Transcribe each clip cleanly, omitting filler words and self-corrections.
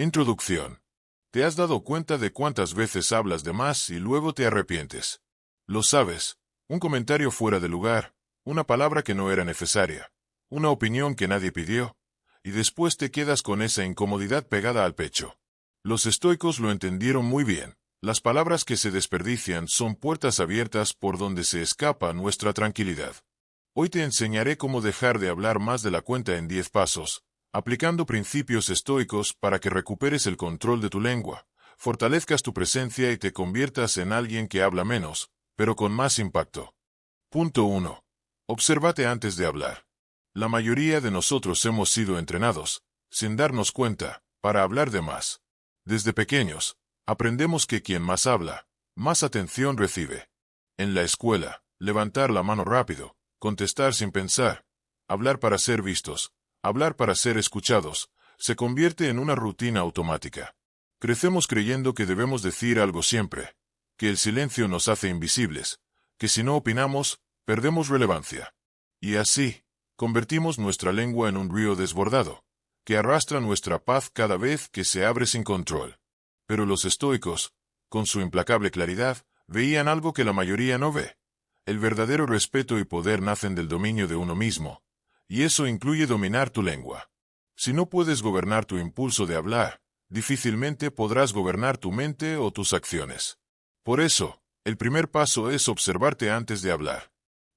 Introducción. ¿Te has dado cuenta de cuántas veces hablas de más y luego te arrepientes? Lo sabes, un comentario fuera de lugar, una palabra que no era necesaria, una opinión que nadie pidió, y después te quedas con esa incomodidad pegada al pecho. Los estoicos lo entendieron muy bien. Las palabras que se desperdician son puertas abiertas por donde se escapa nuestra tranquilidad. Hoy te enseñaré cómo dejar de hablar más de la cuenta en 10 pasos, aplicando principios estoicos para que recuperes el control de tu lengua, fortalezcas tu presencia y te conviertas en alguien que habla menos, pero con más impacto. Punto 1. Obsérvate antes de hablar. La mayoría de nosotros hemos sido entrenados, sin darnos cuenta, para hablar de más. Desde pequeños, aprendemos que quien más habla, más atención recibe. En la escuela, levantar la mano rápido, contestar sin pensar, hablar para ser vistos, hablar para ser escuchados, se convierte en una rutina automática. Crecemos creyendo que debemos decir algo siempre, que el silencio nos hace invisibles, que si no opinamos, perdemos relevancia. Y así, convertimos nuestra lengua en un río desbordado, que arrastra nuestra paz cada vez que se abre sin control. Pero los estoicos, con su implacable claridad, veían algo que la mayoría no ve. El verdadero respeto y poder nacen del dominio de uno mismo, y eso incluye dominar tu lengua. Si no puedes gobernar tu impulso de hablar, difícilmente podrás gobernar tu mente o tus acciones. Por eso, el primer paso es observarte antes de hablar.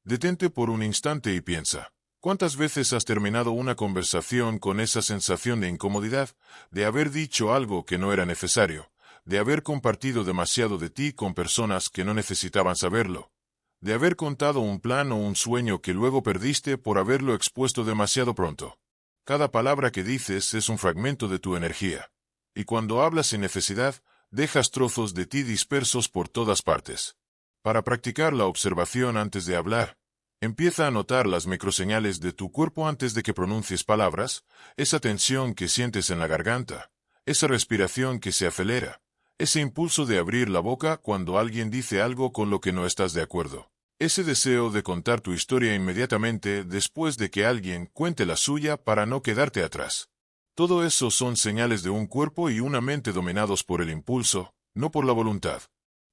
Detente por un instante y piensa, ¿cuántas veces has terminado una conversación con esa sensación de incomodidad, de haber dicho algo que no era necesario, de haber compartido demasiado de ti con personas que no necesitaban saberlo, de haber contado un plan o un sueño que luego perdiste por haberlo expuesto demasiado pronto? Cada palabra que dices es un fragmento de tu energía, y cuando hablas sin necesidad, dejas trozos de ti dispersos por todas partes. Para practicar la observación antes de hablar, empieza a notar las microseñales de tu cuerpo antes de que pronuncies palabras, esa tensión que sientes en la garganta, esa respiración que se acelera, ese impulso de abrir la boca cuando alguien dice algo con lo que no estás de acuerdo, ese deseo de contar tu historia inmediatamente después de que alguien cuente la suya para no quedarte atrás. Todo eso son señales de un cuerpo y una mente dominados por el impulso, no por la voluntad.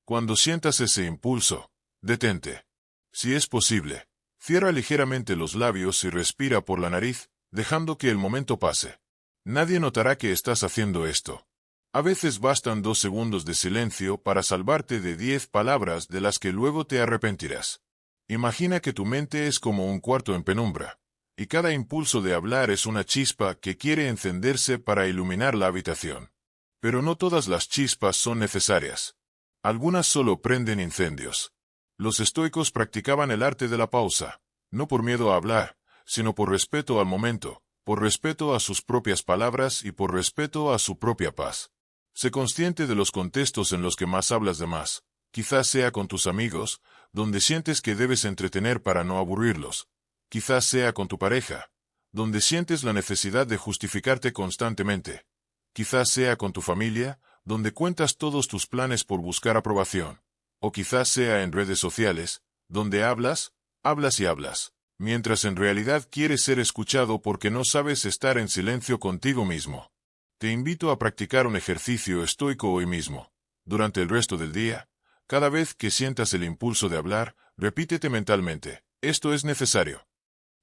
Cuando sientas ese impulso, detente. Si es posible, cierra ligeramente los labios y respira por la nariz, dejando que el momento pase. Nadie notará que estás haciendo esto. A veces bastan 2 segundos de silencio para salvarte de 10 palabras de las que luego te arrepentirás. Imagina que tu mente es como un cuarto en penumbra, y cada impulso de hablar es una chispa que quiere encenderse para iluminar la habitación. Pero no todas las chispas son necesarias. Algunas solo prenden incendios. Los estoicos practicaban el arte de la pausa, no por miedo a hablar, sino por respeto al momento, por respeto a sus propias palabras y por respeto a su propia paz. Sé consciente de los contextos en los que más hablas de más, quizás sea con tus amigos, donde sientes que debes entretener para no aburrirlos. Quizás sea con tu pareja, donde sientes la necesidad de justificarte constantemente. Quizás sea con tu familia, donde cuentas todos tus planes por buscar aprobación. O quizás sea en redes sociales, donde hablas, hablas y hablas, mientras en realidad quieres ser escuchado porque no sabes estar en silencio contigo mismo. Te invito a practicar un ejercicio estoico hoy mismo. Durante el resto del día, cada vez que sientas el impulso de hablar, repítete mentalmente, esto es necesario.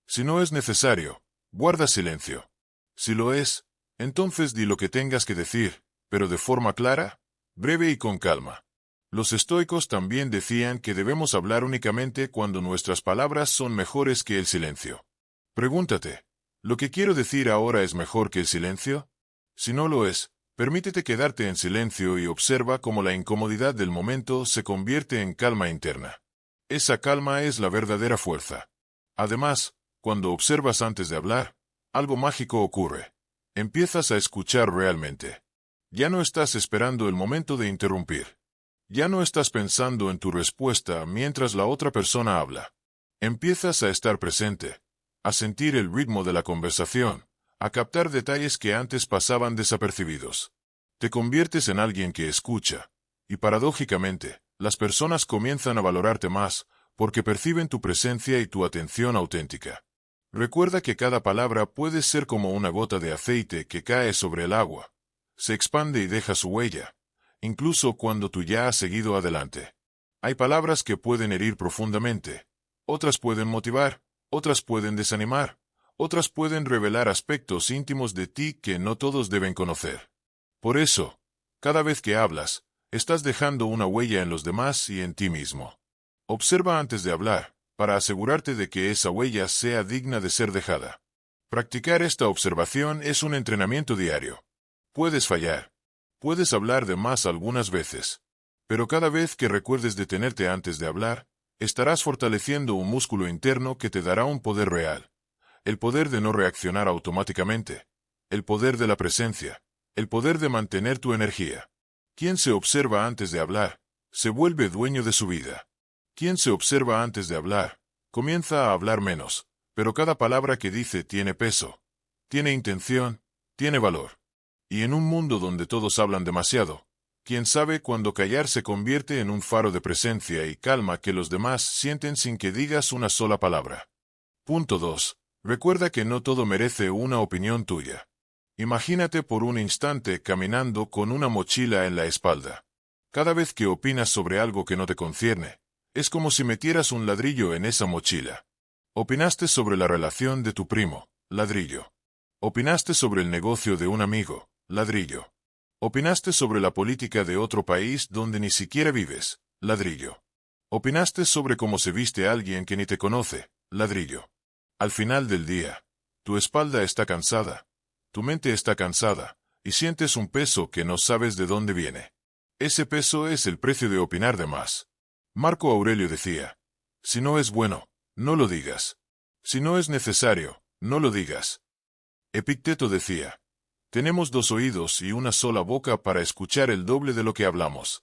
Si no es necesario, guarda silencio. Si lo es, entonces di lo que tengas que decir, pero de forma clara, breve y con calma. Los estoicos también decían que debemos hablar únicamente cuando nuestras palabras son mejores que el silencio. Pregúntate, ¿lo que quiero decir ahora es mejor que el silencio? Si no lo es, permítete quedarte en silencio y observa cómo la incomodidad del momento se convierte en calma interna. Esa calma es la verdadera fuerza. Además, cuando observas antes de hablar, algo mágico ocurre. Empiezas a escuchar realmente. Ya no estás esperando el momento de interrumpir. Ya no estás pensando en tu respuesta mientras la otra persona habla. Empiezas a estar presente, a sentir el ritmo de la conversación, a captar detalles que antes pasaban desapercibidos. Te conviertes en alguien que escucha, y paradójicamente, las personas comienzan a valorarte más, porque perciben tu presencia y tu atención auténtica. Recuerda que cada palabra puede ser como una gota de aceite que cae sobre el agua. Se expande y deja su huella, incluso cuando tú ya has seguido adelante. Hay palabras que pueden herir profundamente, otras pueden motivar, otras pueden desanimar, otras pueden revelar aspectos íntimos de ti que no todos deben conocer. Por eso, cada vez que hablas, estás dejando una huella en los demás y en ti mismo. Observa antes de hablar, para asegurarte de que esa huella sea digna de ser dejada. Practicar esta observación es un entrenamiento diario. Puedes fallar. Puedes hablar de más algunas veces. Pero cada vez que recuerdes detenerte antes de hablar, estarás fortaleciendo un músculo interno que te dará un poder real. El poder de no reaccionar automáticamente. El poder de la presencia. El poder de mantener tu energía. Quien se observa antes de hablar, se vuelve dueño de su vida. Quien se observa antes de hablar, comienza a hablar menos, pero cada palabra que dice tiene peso, tiene intención, tiene valor. Y en un mundo donde todos hablan demasiado, quién sabe cuándo callar se convierte en un faro de presencia y calma que los demás sienten sin que digas una sola palabra. Punto 2. Recuerda que no todo merece una opinión tuya. Imagínate por un instante caminando con una mochila en la espalda. Cada vez que opinas sobre algo que no te concierne, es como si metieras un ladrillo en esa mochila. Opinaste sobre la relación de tu primo, ladrillo. Opinaste sobre el negocio de un amigo, ladrillo. Opinaste sobre la política de otro país donde ni siquiera vives, ladrillo. Opinaste sobre cómo se viste alguien que ni te conoce, ladrillo. Al final del día, tu espalda está cansada, tu mente está cansada, y sientes un peso que no sabes de dónde viene. Ese peso es el precio de opinar de más. Marco Aurelio decía, si no es bueno, no lo digas. Si no es necesario, no lo digas. Epicteto decía, tenemos 2 oídos y una sola boca para escuchar el doble de lo que hablamos.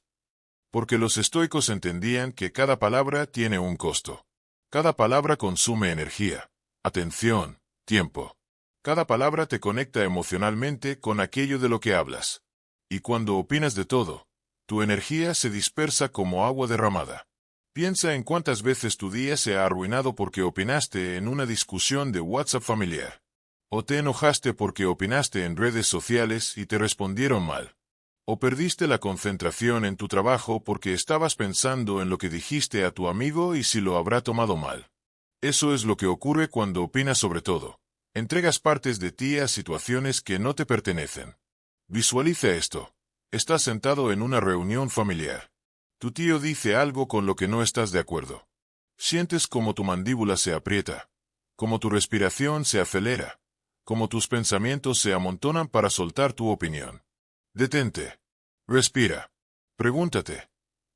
Porque los estoicos entendían que cada palabra tiene un costo. Cada palabra consume energía, atención, tiempo. Cada palabra te conecta emocionalmente con aquello de lo que hablas. Y cuando opinas de todo, tu energía se dispersa como agua derramada. Piensa en cuántas veces tu día se ha arruinado porque opinaste en una discusión de WhatsApp familiar. O te enojaste porque opinaste en redes sociales y te respondieron mal. O perdiste la concentración en tu trabajo porque estabas pensando en lo que dijiste a tu amigo y si lo habrá tomado mal. Eso es lo que ocurre cuando opinas sobre todo. Entregas partes de ti a situaciones que no te pertenecen. Visualiza esto. Estás sentado en una reunión familiar. Tu tío dice algo con lo que no estás de acuerdo. Sientes como tu mandíbula se aprieta, como tu respiración se acelera, como tus pensamientos se amontonan para soltar tu opinión. Detente. Respira. Pregúntate,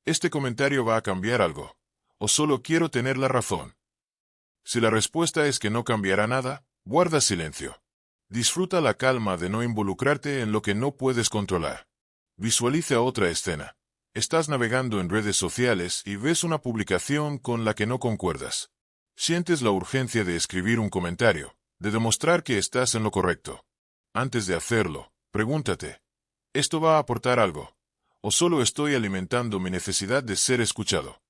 ¿este comentario va a cambiar algo? ¿O solo quiero tener la razón? Si la respuesta es que no cambiará nada, guarda silencio. Disfruta la calma de no involucrarte en lo que no puedes controlar. Visualiza otra escena. Estás navegando en redes sociales y ves una publicación con la que no concuerdas. Sientes la urgencia de escribir un comentario, de demostrar que estás en lo correcto. Antes de hacerlo, pregúntate, ¿esto va a aportar algo? ¿O solo estoy alimentando mi necesidad de ser escuchado?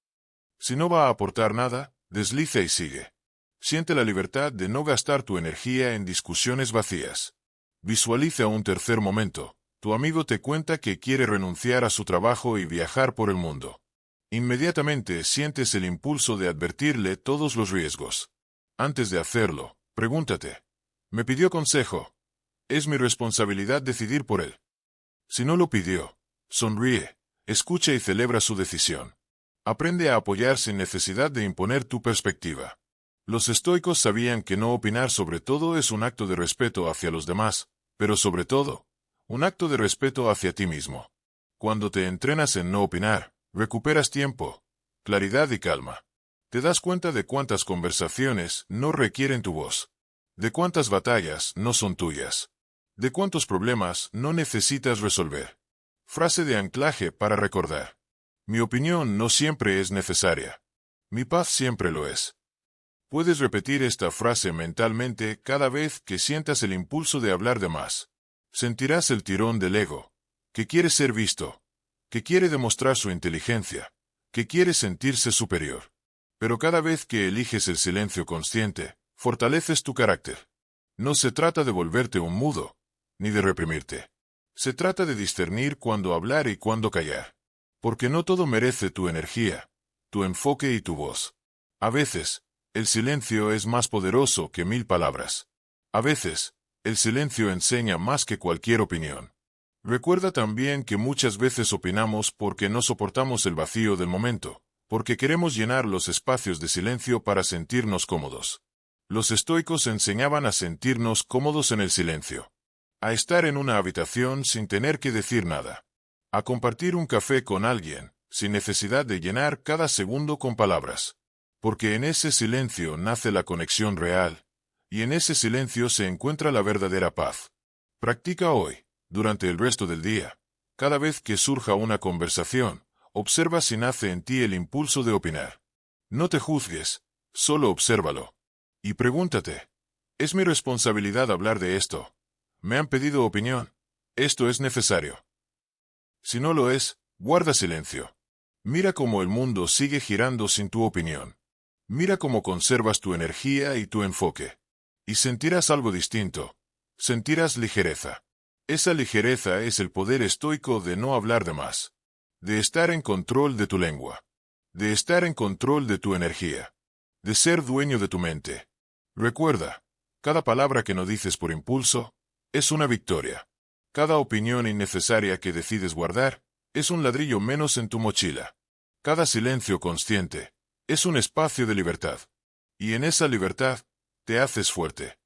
Si no va a aportar nada, desliza y sigue. Siente la libertad de no gastar tu energía en discusiones vacías. Visualiza un tercer momento. Tu amigo te cuenta que quiere renunciar a su trabajo y viajar por el mundo. Inmediatamente sientes el impulso de advertirle todos los riesgos. Antes de hacerlo, pregúntate, ¿me pidió consejo? ¿Es mi responsabilidad decidir por él? Si no lo pidió, sonríe, escucha y celebra su decisión. Aprende a apoyar sin necesidad de imponer tu perspectiva. Los estoicos sabían que no opinar sobre todo es un acto de respeto hacia los demás, pero sobre todo, un acto de respeto hacia ti mismo. Cuando te entrenas en no opinar, recuperas tiempo, claridad y calma. Te das cuenta de cuántas conversaciones no requieren tu voz, de cuántas batallas no son tuyas, de cuántos problemas no necesitas resolver. Frase de anclaje para recordar. Mi opinión no siempre es necesaria. Mi paz siempre lo es. Puedes repetir esta frase mentalmente cada vez que sientas el impulso de hablar de más. Sentirás el tirón del ego, que quiere ser visto, que quiere demostrar su inteligencia, que quiere sentirse superior. Pero cada vez que eliges el silencio consciente, fortaleces tu carácter. No se trata de volverte un mudo, ni de reprimirte. Se trata de discernir cuándo hablar y cuándo callar. Porque no todo merece tu energía, tu enfoque y tu voz. A veces, el silencio es más poderoso que 1000 palabras. A veces, el silencio enseña más que cualquier opinión. Recuerda también que muchas veces opinamos porque no soportamos el vacío del momento, porque queremos llenar los espacios de silencio para sentirnos cómodos. Los estoicos enseñaban a sentirnos cómodos en el silencio. A estar en una habitación sin tener que decir nada. A compartir un café con alguien, sin necesidad de llenar cada segundo con palabras. Porque en ese silencio nace la conexión real, y en ese silencio se encuentra la verdadera paz. Practica hoy, durante el resto del día. Cada vez que surja una conversación, observa si nace en ti el impulso de opinar. No te juzgues, solo obsérvalo. Y pregúntate, ¿es mi responsabilidad hablar de esto? ¿Me han pedido opinión? ¿Esto es necesario? Si no lo es, guarda silencio. Mira cómo el mundo sigue girando sin tu opinión. Mira cómo conservas tu energía y tu enfoque. Y sentirás algo distinto. Sentirás ligereza. Esa ligereza es el poder estoico de no hablar de más. De estar en control de tu lengua. De estar en control de tu energía. De ser dueño de tu mente. Recuerda, cada palabra que no dices por impulso, es una victoria. Cada opinión innecesaria que decides guardar, es un ladrillo menos en tu mochila. Cada silencio consciente, es un espacio de libertad. Y en esa libertad, te haces fuerte.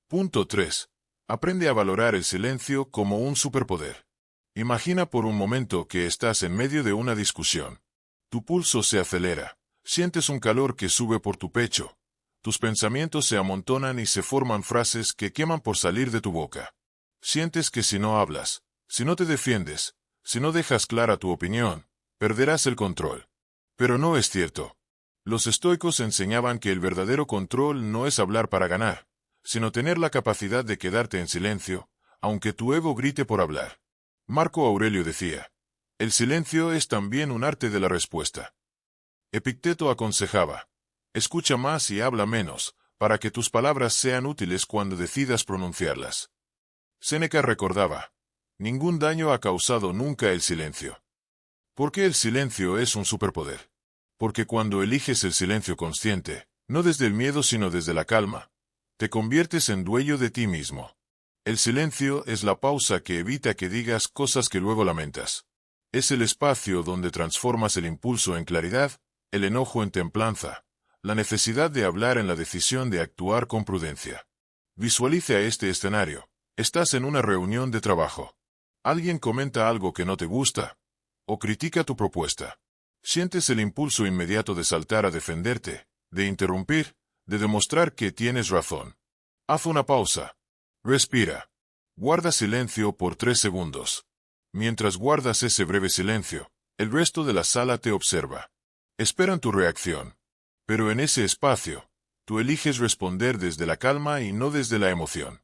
Punto 3. Aprende a valorar el silencio como un superpoder. Imagina por un momento que estás en medio de una discusión. Tu pulso se acelera, sientes un calor que sube por tu pecho. Tus pensamientos se amontonan y se forman frases que queman por salir de tu boca. Sientes que si no hablas, si no te defiendes, si no dejas clara tu opinión, perderás el control. Pero no es cierto. Los estoicos enseñaban que el verdadero control no es hablar para ganar, sino tener la capacidad de quedarte en silencio, aunque tu ego grite por hablar. Marco Aurelio decía, el silencio es también un arte de la respuesta. Epicteto aconsejaba, escucha más y habla menos, para que tus palabras sean útiles cuando decidas pronunciarlas. Séneca recordaba, ningún daño ha causado nunca el silencio. ¿Por qué el silencio es un superpoder? Porque cuando eliges el silencio consciente, no desde el miedo sino desde la calma, te conviertes en dueño de ti mismo. El silencio es la pausa que evita que digas cosas que luego lamentas. Es el espacio donde transformas el impulso en claridad, el enojo en templanza, la necesidad de hablar en la decisión de actuar con prudencia. Visualiza este escenario. Estás en una reunión de trabajo. Alguien comenta algo que no te gusta, o critica tu propuesta. Sientes el impulso inmediato de saltar a defenderte, de interrumpir, de demostrar que tienes razón. Haz una pausa. Respira. Guarda silencio por 3 segundos. Mientras guardas ese breve silencio, el resto de la sala te observa. Esperan tu reacción. Pero en ese espacio, tú eliges responder desde la calma y no desde la emoción.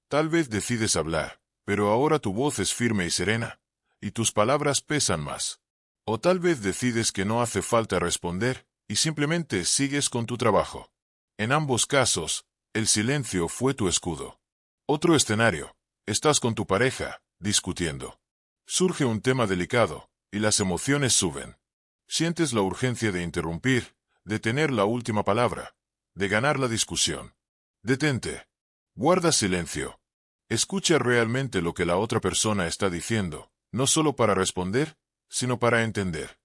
Tal vez decides hablar, pero ahora tu voz es firme y serena, y tus palabras pesan más. O tal vez decides que no hace falta responder, y simplemente sigues con tu trabajo. En ambos casos, el silencio fue tu escudo. Otro escenario, estás con tu pareja, discutiendo. Surge un tema delicado, y las emociones suben. Sientes la urgencia de interrumpir, de tener la última palabra, de ganar la discusión. Detente. Guarda silencio. Escucha realmente lo que la otra persona está diciendo, no solo para responder, sino para entender.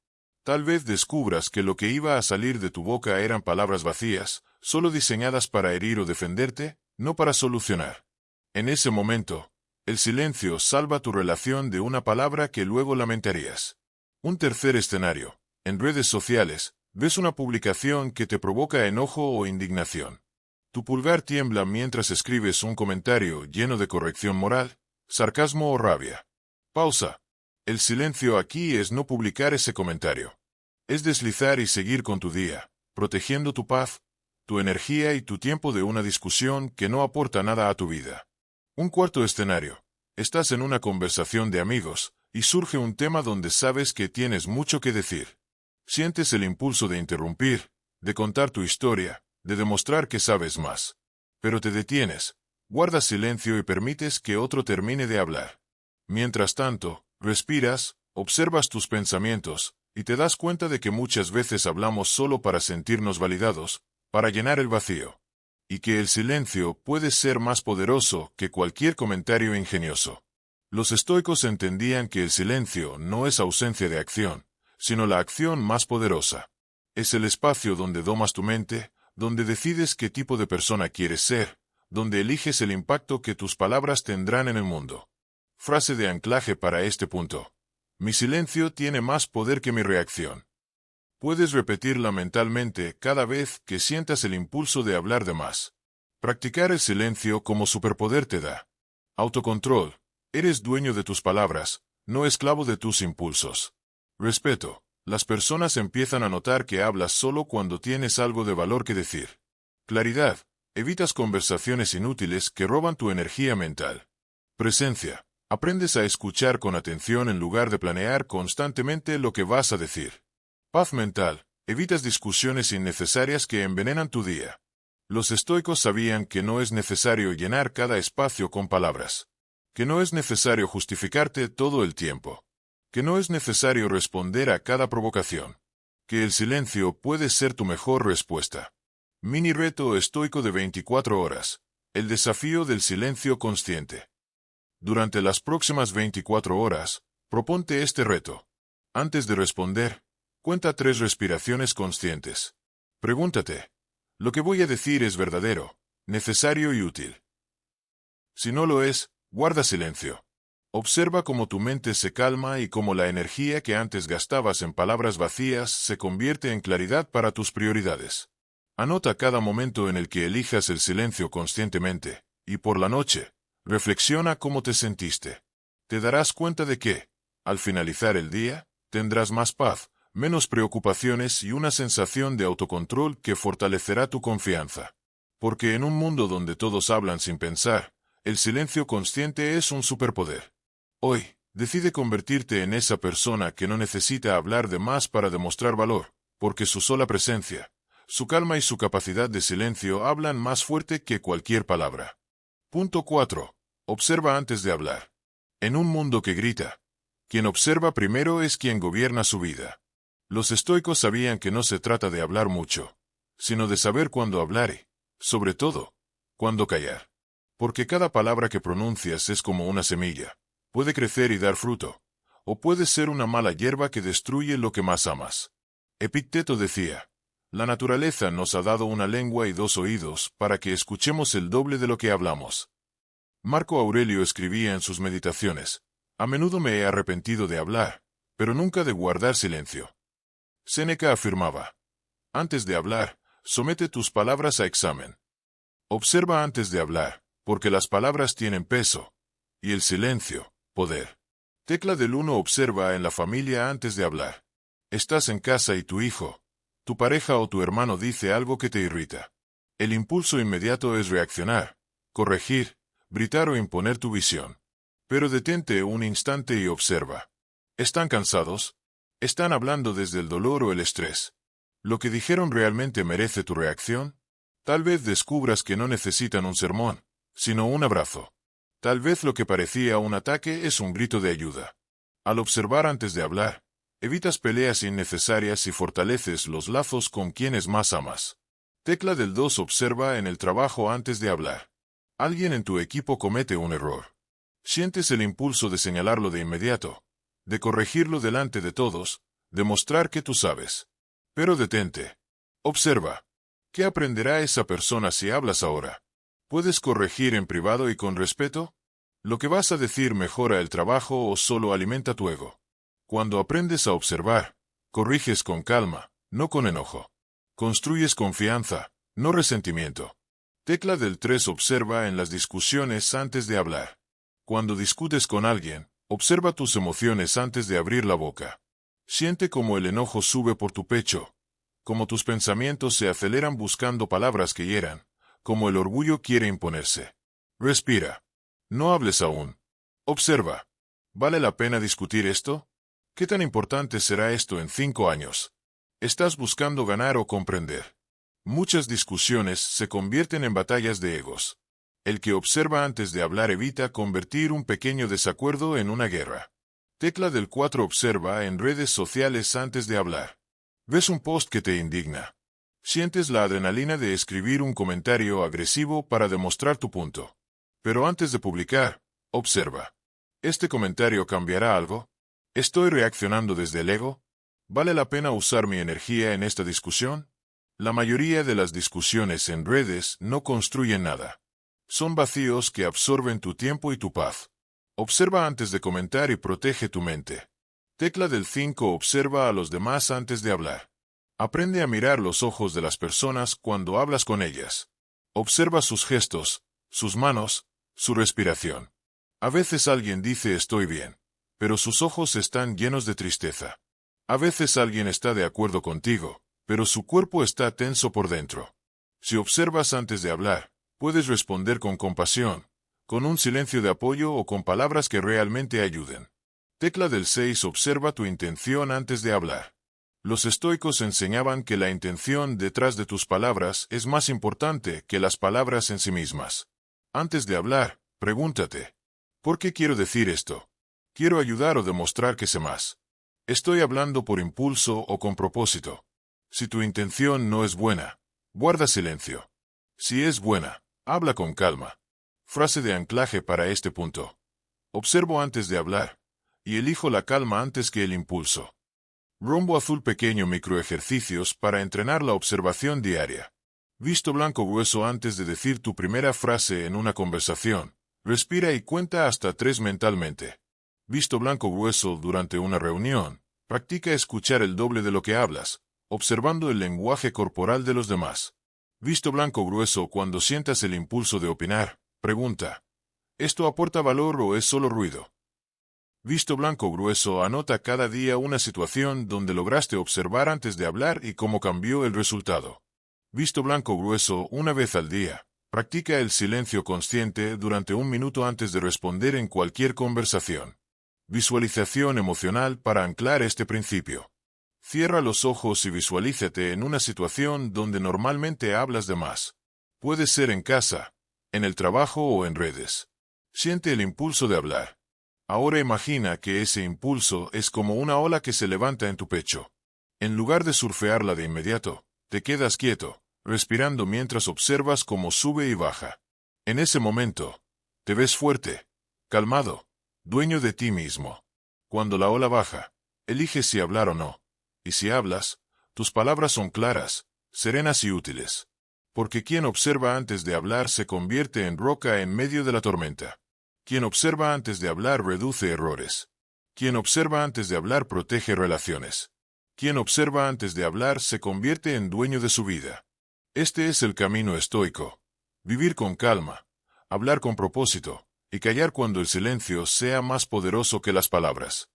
Tal vez descubras que lo que iba a salir de tu boca eran palabras vacías, solo diseñadas para herir o defenderte, no para solucionar. En ese momento, el silencio salva tu relación de una palabra que luego lamentarías. Un tercer escenario. En redes sociales, ves una publicación que te provoca enojo o indignación. Tu pulgar tiembla mientras escribes un comentario lleno de corrección moral, sarcasmo o rabia. Pausa. El silencio aquí es no publicar ese comentario. Es deslizar y seguir con tu día, protegiendo tu paz, tu energía y tu tiempo de una discusión que no aporta nada a tu vida. Un cuarto escenario. Estás en una conversación de amigos, y surge un tema donde sabes que tienes mucho que decir. Sientes el impulso de interrumpir, de contar tu historia, de demostrar que sabes más. Pero te detienes, guardas silencio y permites que otro termine de hablar. Mientras tanto, respiras, observas tus pensamientos, y te das cuenta de que muchas veces hablamos solo para sentirnos validados, para llenar el vacío. Y que el silencio puede ser más poderoso que cualquier comentario ingenioso. Los estoicos entendían que el silencio no es ausencia de acción, sino la acción más poderosa. Es el espacio donde domas tu mente, donde decides qué tipo de persona quieres ser, donde eliges el impacto que tus palabras tendrán en el mundo. Frase de anclaje para este punto. Mi silencio tiene más poder que mi reacción. Puedes repetirla mentalmente cada vez que sientas el impulso de hablar de más. Practicar el silencio como superpoder te da autocontrol. Eres dueño de tus palabras, no esclavo de tus impulsos. Respeto. Las personas empiezan a notar que hablas solo cuando tienes algo de valor que decir. Claridad. Evitas conversaciones inútiles que roban tu energía mental. Presencia. Aprendes a escuchar con atención en lugar de planear constantemente lo que vas a decir. Paz mental. Evitas discusiones innecesarias que envenenan tu día. Los estoicos sabían que no es necesario llenar cada espacio con palabras. Que no es necesario justificarte todo el tiempo. Que no es necesario responder a cada provocación. Que el silencio puede ser tu mejor respuesta. Mini reto estoico de 24 horas. El desafío del silencio consciente. Durante las próximas 24 horas, proponte este reto. Antes de responder, cuenta 3 respiraciones conscientes. Pregúntate, ¿lo que voy a decir es verdadero, necesario y útil? Si no lo es, guarda silencio. Observa cómo tu mente se calma y cómo la energía que antes gastabas en palabras vacías se convierte en claridad para tus prioridades. Anota cada momento en el que elijas el silencio conscientemente, y por la noche, reflexiona cómo te sentiste. Te darás cuenta de que, al finalizar el día, tendrás más paz, menos preocupaciones y una sensación de autocontrol que fortalecerá tu confianza. Porque en un mundo donde todos hablan sin pensar, el silencio consciente es un superpoder. Hoy, decide convertirte en esa persona que no necesita hablar de más para demostrar valor, porque su sola presencia, su calma y su capacidad de silencio hablan más fuerte que cualquier palabra. Punto 4. Observa antes de hablar. En un mundo que grita, quien observa primero es quien gobierna su vida. Los estoicos sabían que no se trata de hablar mucho, sino de saber cuándo hablar y, sobre todo, cuándo callar. Porque cada palabra que pronuncias es como una semilla. Puede crecer y dar fruto, o puede ser una mala hierba que destruye lo que más amas. Epicteto decía, la naturaleza nos ha dado una lengua y 2 oídos para que escuchemos el doble de lo que hablamos. Marco Aurelio escribía en sus meditaciones, a menudo me he arrepentido de hablar, pero nunca de guardar silencio. Séneca afirmaba, antes de hablar, somete tus palabras a examen. Observa antes de hablar, porque las palabras tienen peso, y el silencio, poder. Tecla del 1 observa en la familia antes de hablar. Estás en casa y tu hijo, tu pareja o tu hermano dice algo que te irrita. El impulso inmediato es reaccionar, corregir, gritar o imponer tu visión. Pero detente un instante y observa. ¿Están cansados? ¿Están hablando desde el dolor o el estrés? ¿Lo que dijeron realmente merece tu reacción? Tal vez descubras que no necesitan un sermón, sino un abrazo. Tal vez lo que parecía un ataque es un grito de ayuda. Al observar antes de hablar, evitas peleas innecesarias y fortaleces los lazos con quienes más amas. Tecla del 2 observa en el trabajo antes de hablar. Alguien en tu equipo comete un error. Sientes el impulso de señalarlo de inmediato, de corregirlo delante de todos, de mostrar que tú sabes. Pero detente. Observa. ¿Qué aprenderá esa persona si hablas ahora? ¿Puedes corregir en privado y con respeto? ¿Lo que vas a decir mejora el trabajo o solo alimenta tu ego? Cuando aprendes a observar, corriges con calma, no con enojo. Construyes confianza, no resentimiento. Tecla del 3 observa en las discusiones antes de hablar. Cuando discutes con alguien, observa tus emociones antes de abrir la boca. Siente cómo el enojo sube por tu pecho, cómo tus pensamientos se aceleran buscando palabras que hieran, cómo el orgullo quiere imponerse. Respira. No hables aún. Observa. ¿Vale la pena discutir esto? ¿Qué tan importante será esto en 5 años? ¿Estás buscando ganar o comprender? Muchas discusiones se convierten en batallas de egos. El que observa antes de hablar evita convertir un pequeño desacuerdo en una guerra. Tecla del 4. Observa en redes sociales antes de hablar. ¿Ves un post que te indigna? Sientes la adrenalina de escribir un comentario agresivo para demostrar tu punto. Pero antes de publicar, observa. ¿Este comentario cambiará algo? ¿Estoy reaccionando desde el ego? ¿Vale la pena usar mi energía en esta discusión? La mayoría de las discusiones en redes no construyen nada. Son vacíos que absorben tu tiempo y tu paz. Observa antes de comentar y protege tu mente. Tecla del 5. Observa a los demás antes de hablar. Aprende a mirar los ojos de las personas cuando hablas con ellas. Observa sus gestos, sus manos, su respiración. A veces alguien dice estoy bien, pero sus ojos están llenos de tristeza. A veces alguien está de acuerdo contigo, pero su cuerpo está tenso por dentro. Si observas antes de hablar, puedes responder con compasión, con un silencio de apoyo o con palabras que realmente ayuden. Tecla del 6. Observa tu intención antes de hablar. Los estoicos enseñaban que la intención detrás de tus palabras es más importante que las palabras en sí mismas. Antes de hablar, pregúntate, ¿por qué quiero decir esto? ¿Quiero ayudar o demostrar que sé más? ¿Estoy hablando por impulso o con propósito? Si tu intención no es buena, guarda silencio. Si es buena, habla con calma. Frase de anclaje para este punto. Observo antes de hablar, y elijo la calma antes que el impulso. Rombo azul. Pequeño microejercicios para entrenar la observación diaria. Visto blanco grueso. Antes de decir tu primera frase en una conversación, respira y cuenta hasta 3 mentalmente. Visto blanco grueso. Durante una reunión, practica escuchar el doble de lo que hablas, observando el lenguaje corporal de los demás. Visto blanco grueso. Cuando sientas el impulso de opinar, pregunta, ¿esto aporta valor o es solo ruido? Visto blanco grueso. Anota cada día una situación donde lograste observar antes de hablar y cómo cambió el resultado. Visto blanco grueso. Una vez al día, practica el silencio consciente durante 1 minuto antes de responder en cualquier conversación. Visualización emocional para anclar este principio. Cierra los ojos y visualízate en una situación donde normalmente hablas de más. Puede ser en casa, en el trabajo o en redes. Siente el impulso de hablar. Ahora imagina que ese impulso es como una ola que se levanta en tu pecho. En lugar de surfearla de inmediato, te quedas quieto, respirando mientras observas cómo sube y baja. En ese momento, te ves fuerte, calmado, dueño de ti mismo. Cuando la ola baja, eliges si hablar o no. Y si hablas, tus palabras son claras, serenas y útiles. Porque quien observa antes de hablar se convierte en roca en medio de la tormenta. Quien observa antes de hablar reduce errores. Quien observa antes de hablar protege relaciones. Quien observa antes de hablar se convierte en dueño de su vida. Este es el camino estoico. Vivir con calma, hablar con propósito, y callar cuando el silencio sea más poderoso que las palabras.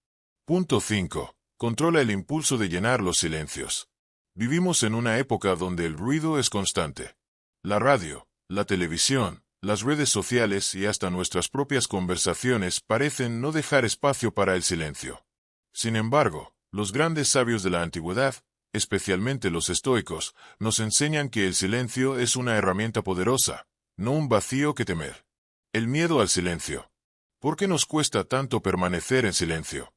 Punto 5. Controla el impulso de llenar los silencios. Vivimos en una época donde el ruido es constante. La radio, la televisión, las redes sociales y hasta nuestras propias conversaciones parecen no dejar espacio para el silencio. Sin embargo, los grandes sabios de la antigüedad, especialmente los estoicos, nos enseñan que el silencio es una herramienta poderosa, no un vacío que temer. El miedo al silencio. ¿Por qué nos cuesta tanto permanecer en silencio?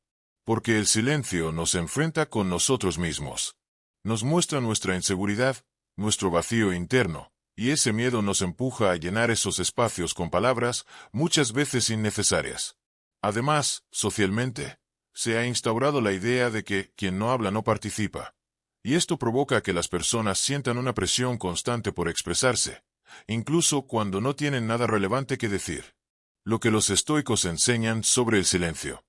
Porque el silencio nos enfrenta con nosotros mismos. Nos muestra nuestra inseguridad, nuestro vacío interno, y ese miedo nos empuja a llenar esos espacios con palabras, muchas veces innecesarias. Además, socialmente, se ha instaurado la idea de que quien no habla no participa. Y esto provoca que las personas sientan una presión constante por expresarse, incluso cuando no tienen nada relevante que decir. Lo que los estoicos enseñan sobre el silencio.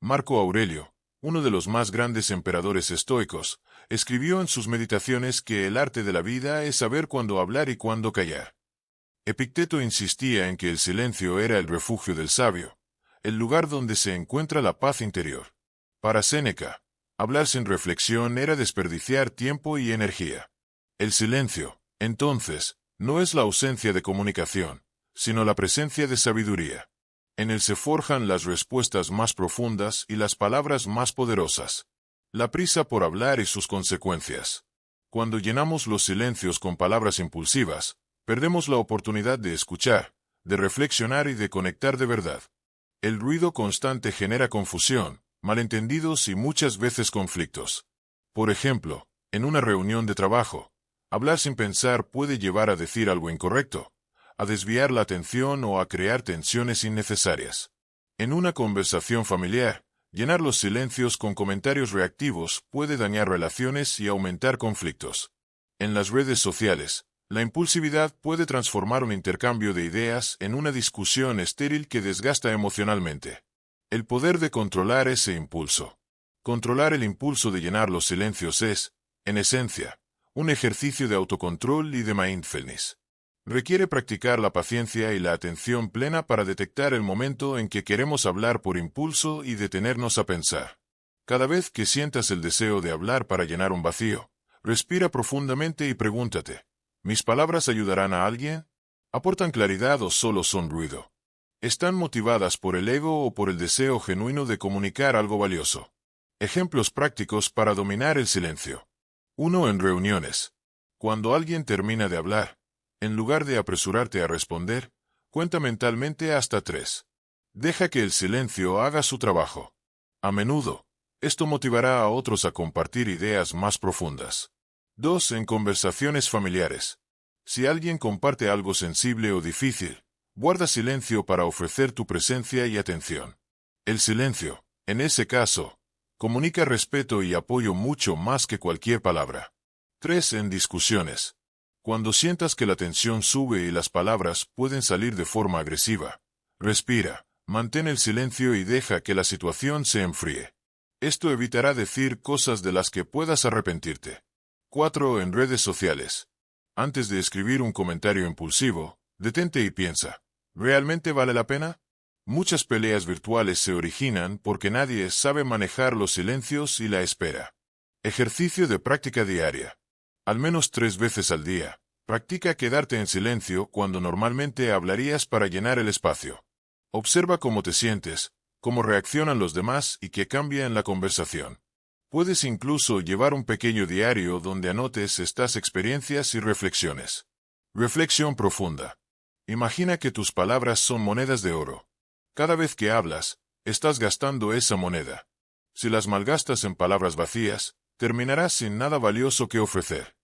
Marco Aurelio, uno de los más grandes emperadores estoicos, escribió en sus meditaciones que el arte de la vida es saber cuándo hablar y cuándo callar. Epicteto insistía en que el silencio era el refugio del sabio, el lugar donde se encuentra la paz interior. Para Séneca, hablar sin reflexión era desperdiciar tiempo y energía. El silencio, entonces, no es la ausencia de comunicación, sino la presencia de sabiduría. En él se forjan las respuestas más profundas y las palabras más poderosas. La prisa por hablar y sus consecuencias. Cuando llenamos los silencios con palabras impulsivas, perdemos la oportunidad de escuchar, de reflexionar y de conectar de verdad. El ruido constante genera confusión, malentendidos y muchas veces conflictos. Por ejemplo, en una reunión de trabajo, hablar sin pensar puede llevar a decir algo incorrecto, a desviar la atención o a crear tensiones innecesarias. En una conversación familiar, llenar los silencios con comentarios reactivos puede dañar relaciones y aumentar conflictos. En las redes sociales, la impulsividad puede transformar un intercambio de ideas en una discusión estéril que desgasta emocionalmente. El poder de controlar ese impulso. Controlar el impulso de llenar los silencios es, en esencia, un ejercicio de autocontrol y de mindfulness. Requiere practicar la paciencia y la atención plena para detectar el momento en que queremos hablar por impulso y detenernos a pensar. Cada vez que sientas el deseo de hablar para llenar un vacío, respira profundamente y pregúntate, ¿mis palabras ayudarán a alguien? ¿Aportan claridad o solo son ruido? ¿Están motivadas por el ego o por el deseo genuino de comunicar algo valioso? Ejemplos prácticos para dominar el silencio. 1. En reuniones. Cuando alguien termina de hablar, en lugar de apresurarte a responder, cuenta mentalmente hasta 3. Deja que el silencio haga su trabajo. A menudo, esto motivará a otros a compartir ideas más profundas. 2. En conversaciones familiares. Si alguien comparte algo sensible o difícil, guarda silencio para ofrecer tu presencia y atención. El silencio, en ese caso, comunica respeto y apoyo mucho más que cualquier palabra. 3. En discusiones. Cuando sientas que la tensión sube y las palabras pueden salir de forma agresiva, respira, mantén el silencio y deja que la situación se enfríe. Esto evitará decir cosas de las que puedas arrepentirte. 4. En redes sociales. Antes de escribir un comentario impulsivo, detente y piensa, ¿realmente vale la pena? Muchas peleas virtuales se originan porque nadie sabe manejar los silencios y la espera. Ejercicio de práctica diaria. Al menos 3 veces al día, practica quedarte en silencio cuando normalmente hablarías para llenar el espacio. Observa cómo te sientes, cómo reaccionan los demás y qué cambia en la conversación. Puedes incluso llevar un pequeño diario donde anotes estas experiencias y reflexiones. Reflexión profunda. Imagina que tus palabras son monedas de oro. Cada vez que hablas, estás gastando esa moneda. Si las malgastas en palabras vacías, terminarás sin nada valioso que ofrecer.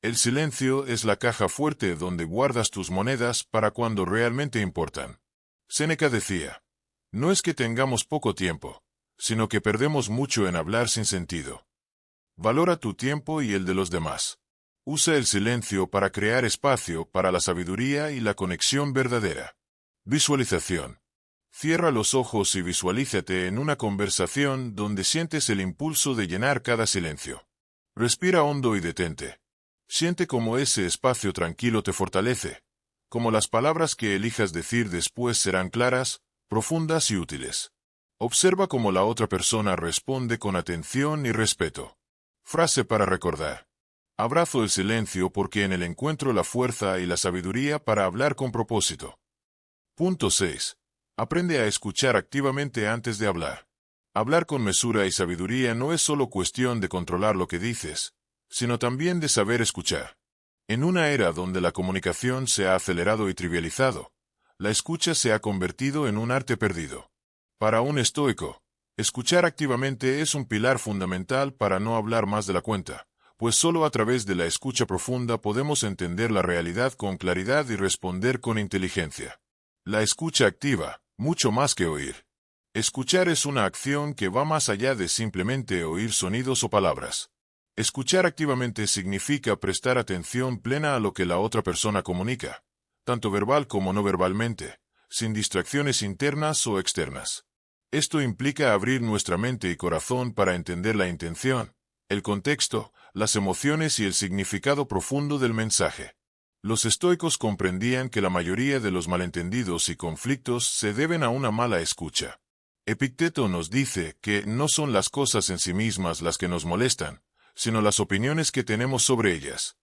El silencio es la caja fuerte donde guardas tus monedas para cuando realmente importan. Séneca decía, no es que tengamos poco tiempo, sino que perdemos mucho en hablar sin sentido. Valora tu tiempo y el de los demás. Usa el silencio para crear espacio para la sabiduría y la conexión verdadera. Visualización. Cierra los ojos y visualízate en una conversación donde sientes el impulso de llenar cada silencio. Respira hondo y detente. Siente cómo ese espacio tranquilo te fortalece, como las palabras que elijas decir después serán claras, profundas y útiles. Observa cómo la otra persona responde con atención y respeto. Frase para recordar. Abrazo el silencio porque en él encuentro la fuerza y la sabiduría para hablar con propósito. Punto 6. Aprende a escuchar activamente antes de hablar. Hablar con mesura y sabiduría no es solo cuestión de controlar lo que dices, sino también de saber escuchar. En una era donde la comunicación se ha acelerado y trivializado, la escucha se ha convertido en un arte perdido. Para un estoico, escuchar activamente es un pilar fundamental para no hablar más de la cuenta, pues solo a través de la escucha profunda podemos entender la realidad con claridad y responder con inteligencia. La escucha activa, mucho más que oír. Escuchar es una acción que va más allá de simplemente oír sonidos o palabras. Escuchar activamente significa prestar atención plena a lo que la otra persona comunica, tanto verbal como no verbalmente, sin distracciones internas o externas. Esto implica abrir nuestra mente y corazón para entender la intención, el contexto, las emociones y el significado profundo del mensaje. Los estoicos comprendían que la mayoría de los malentendidos y conflictos se deben a una mala escucha. Epicteto nos dice que no son las cosas en sí mismas las que nos molestan, sino las opiniones que tenemos sobre ellas.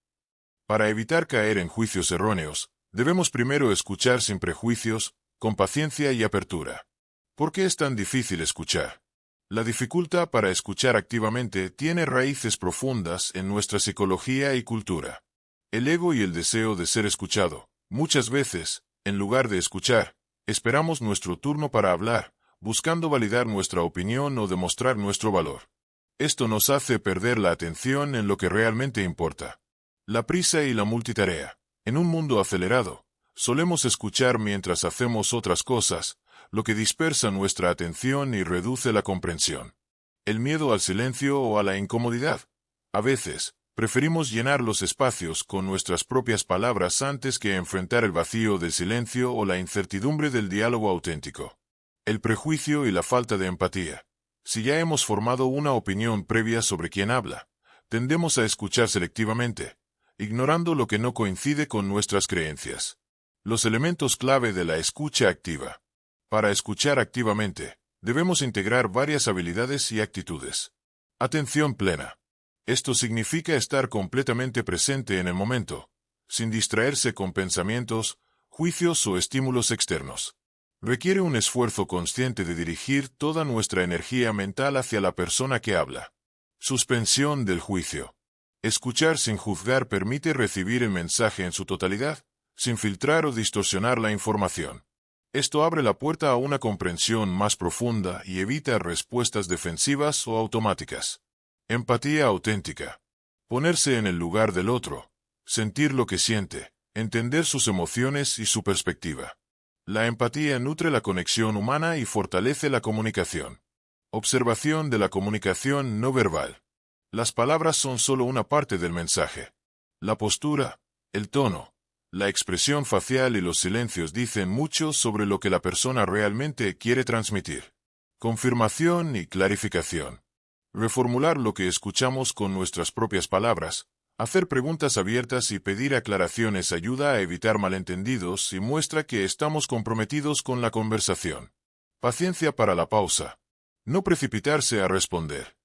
Para evitar caer en juicios erróneos, debemos primero escuchar sin prejuicios, con paciencia y apertura. ¿Por qué es tan difícil escuchar? La dificultad para escuchar activamente tiene raíces profundas en nuestra psicología y cultura. El ego y el deseo de ser escuchado, muchas veces, En lugar de escuchar, esperamos nuestro turno para hablar, buscando validar nuestra opinión o demostrar nuestro valor. Esto nos hace perder la atención en lo que realmente importa. La prisa y la multitarea. En un mundo acelerado, solemos escuchar mientras hacemos otras cosas, lo que dispersa nuestra atención y reduce la comprensión. El miedo al silencio o a la incomodidad. A veces, preferimos llenar los espacios con nuestras propias palabras antes que enfrentar el vacío del silencio o la incertidumbre del diálogo auténtico. El prejuicio y la falta de empatía. Si ya hemos formado una opinión previa sobre quien habla, tendemos a escuchar selectivamente, ignorando lo que no coincide con nuestras creencias. Los elementos clave de la escucha activa. Para escuchar activamente, debemos integrar varias habilidades y actitudes. Atención plena. Esto significa estar completamente presente en el momento, sin distraerse con pensamientos, juicios o estímulos externos. Requiere un esfuerzo consciente de dirigir toda nuestra energía mental hacia la persona que habla. Suspensión del juicio. Escuchar sin juzgar permite recibir el mensaje en su totalidad, sin filtrar o distorsionar la información. Esto abre la puerta a una comprensión más profunda y evita respuestas defensivas o automáticas. Empatía auténtica. Ponerse en el lugar del otro, sentir lo que siente, entender sus emociones y su perspectiva. La empatía nutre la conexión humana y fortalece la comunicación. Observación de la comunicación no verbal. Las palabras son solo una parte del mensaje. La postura, el tono, la expresión facial y los silencios dicen mucho sobre lo que la persona realmente quiere transmitir. Confirmación y clarificación. Reformular lo que escuchamos con nuestras propias palabras, hacer preguntas abiertas y pedir aclaraciones ayuda a evitar malentendidos y muestra que estamos comprometidos con la conversación. Paciencia para la pausa. No precipitarse a responder.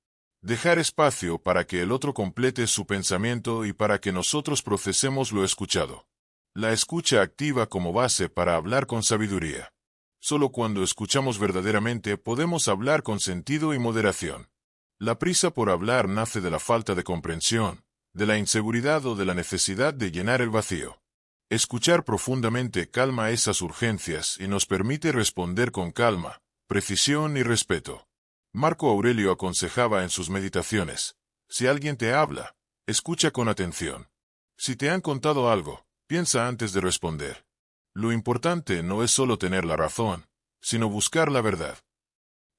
Dejar espacio para que el otro complete su pensamiento y para que nosotros procesemos lo escuchado. La escucha activa como base para hablar con sabiduría. Solo cuando escuchamos verdaderamente podemos hablar con sentido y moderación. La prisa por hablar nace de la falta de comprensión, de la inseguridad o de la necesidad de llenar el vacío. Escuchar profundamente calma esas urgencias y nos permite responder con calma, precisión y respeto. Marco Aurelio aconsejaba en sus meditaciones: si alguien te habla, escucha con atención. Si te han contado algo, piensa antes de responder. Lo importante no es solo tener la razón, sino buscar la verdad.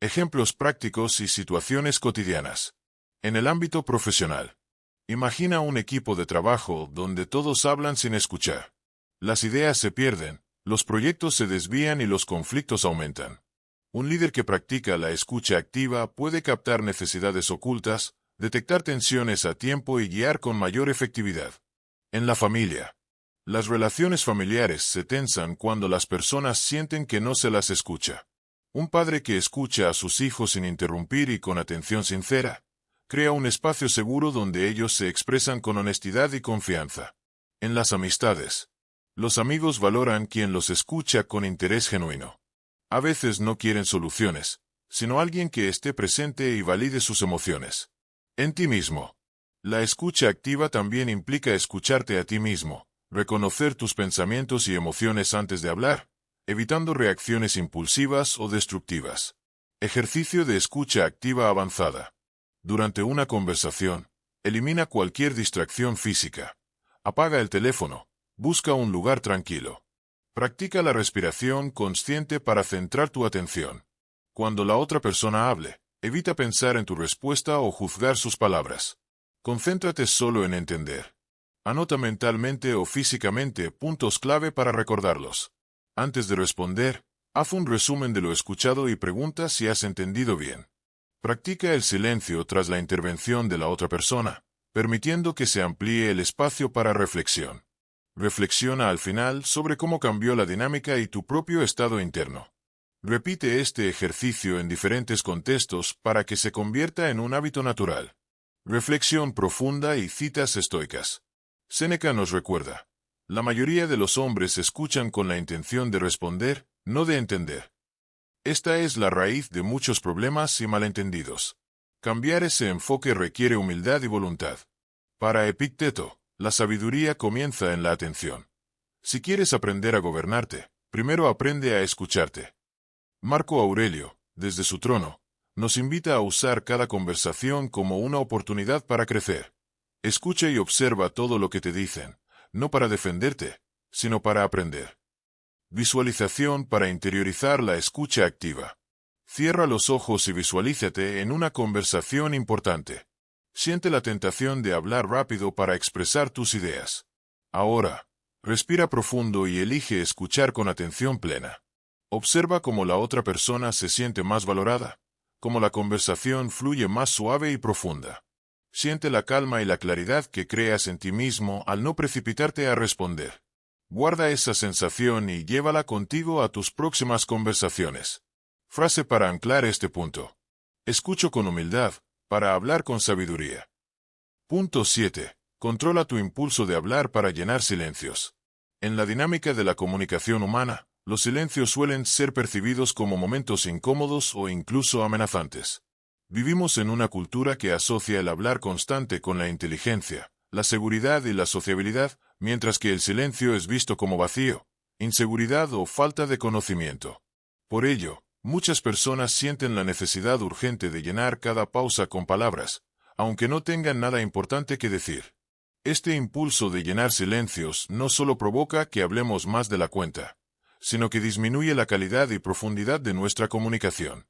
Ejemplos prácticos y situaciones cotidianas. En el ámbito profesional. Imagina un equipo de trabajo donde todos hablan sin escuchar. Las ideas se pierden, los proyectos se desvían y los conflictos aumentan. Un líder que practica la escucha activa puede captar necesidades ocultas, detectar tensiones a tiempo y guiar con mayor efectividad. En la familia. Las relaciones familiares se tensan cuando las personas sienten que no se las escucha. Un padre que escucha a sus hijos sin interrumpir y con atención sincera, crea un espacio seguro donde ellos se expresan con honestidad y confianza. En las amistades. Los amigos valoran quien los escucha con interés genuino. A veces no quieren soluciones, sino alguien que esté presente y valide sus emociones. En ti mismo. La escucha activa también implica escucharte a ti mismo, reconocer tus pensamientos y emociones antes de hablar, evitando reacciones impulsivas o destructivas. Ejercicio de escucha activa avanzada. Durante una conversación, elimina cualquier distracción física. Apaga el teléfono, busca un lugar tranquilo. Practica la respiración consciente para centrar tu atención. Cuando la otra persona hable, evita pensar en tu respuesta o juzgar sus palabras. Concéntrate solo en entender. Anota mentalmente o físicamente puntos clave para recordarlos. Antes de responder, haz un resumen de lo escuchado y pregunta si has entendido bien. Practica el silencio tras la intervención de la otra persona, permitiendo que se amplíe el espacio para reflexión. Reflexiona al final sobre cómo cambió la dinámica y tu propio estado interno. Repite este ejercicio en diferentes contextos para que se convierta en un hábito natural. Reflexión profunda y citas estoicas. Séneca nos recuerda: la mayoría de los hombres escuchan con la intención de responder, no de entender. Esta es la raíz de muchos problemas y malentendidos. Cambiar ese enfoque requiere humildad y voluntad. Para Epicteto, la sabiduría comienza en la atención. Si quieres aprender a gobernarte, Primero aprende a escucharte. Marco Aurelio, desde su trono, nos invita a usar cada conversación como una oportunidad para crecer. Escucha y observa todo lo que te dicen, no para defenderte, sino para aprender. Visualización para interiorizar la escucha activa. Cierra los ojos y visualízate en una conversación importante. Siente la tentación de hablar rápido para expresar tus ideas. Ahora, respira profundo y elige escuchar con atención plena. Observa cómo la otra persona se siente más valorada, cómo la conversación fluye más suave y profunda. Siente la calma y la claridad que creas en ti mismo al no precipitarte a responder. Guarda esa sensación y llévala contigo a tus próximas conversaciones. Frase para anclar este punto. Escucho con humildad, para hablar con sabiduría. Punto 7. Controla tu impulso de hablar para llenar silencios. En la dinámica de la comunicación humana, los silencios suelen ser percibidos como momentos incómodos o incluso amenazantes. Vivimos en una cultura que asocia el hablar constante con la inteligencia, la seguridad y la sociabilidad, mientras que el silencio es visto como vacío, inseguridad o falta de conocimiento. Por ello, muchas personas sienten la necesidad urgente de llenar cada pausa con palabras, aunque no tengan nada importante que decir. Este impulso de llenar silencios no solo provoca que hablemos más de la cuenta, sino que disminuye la calidad y profundidad de nuestra comunicación.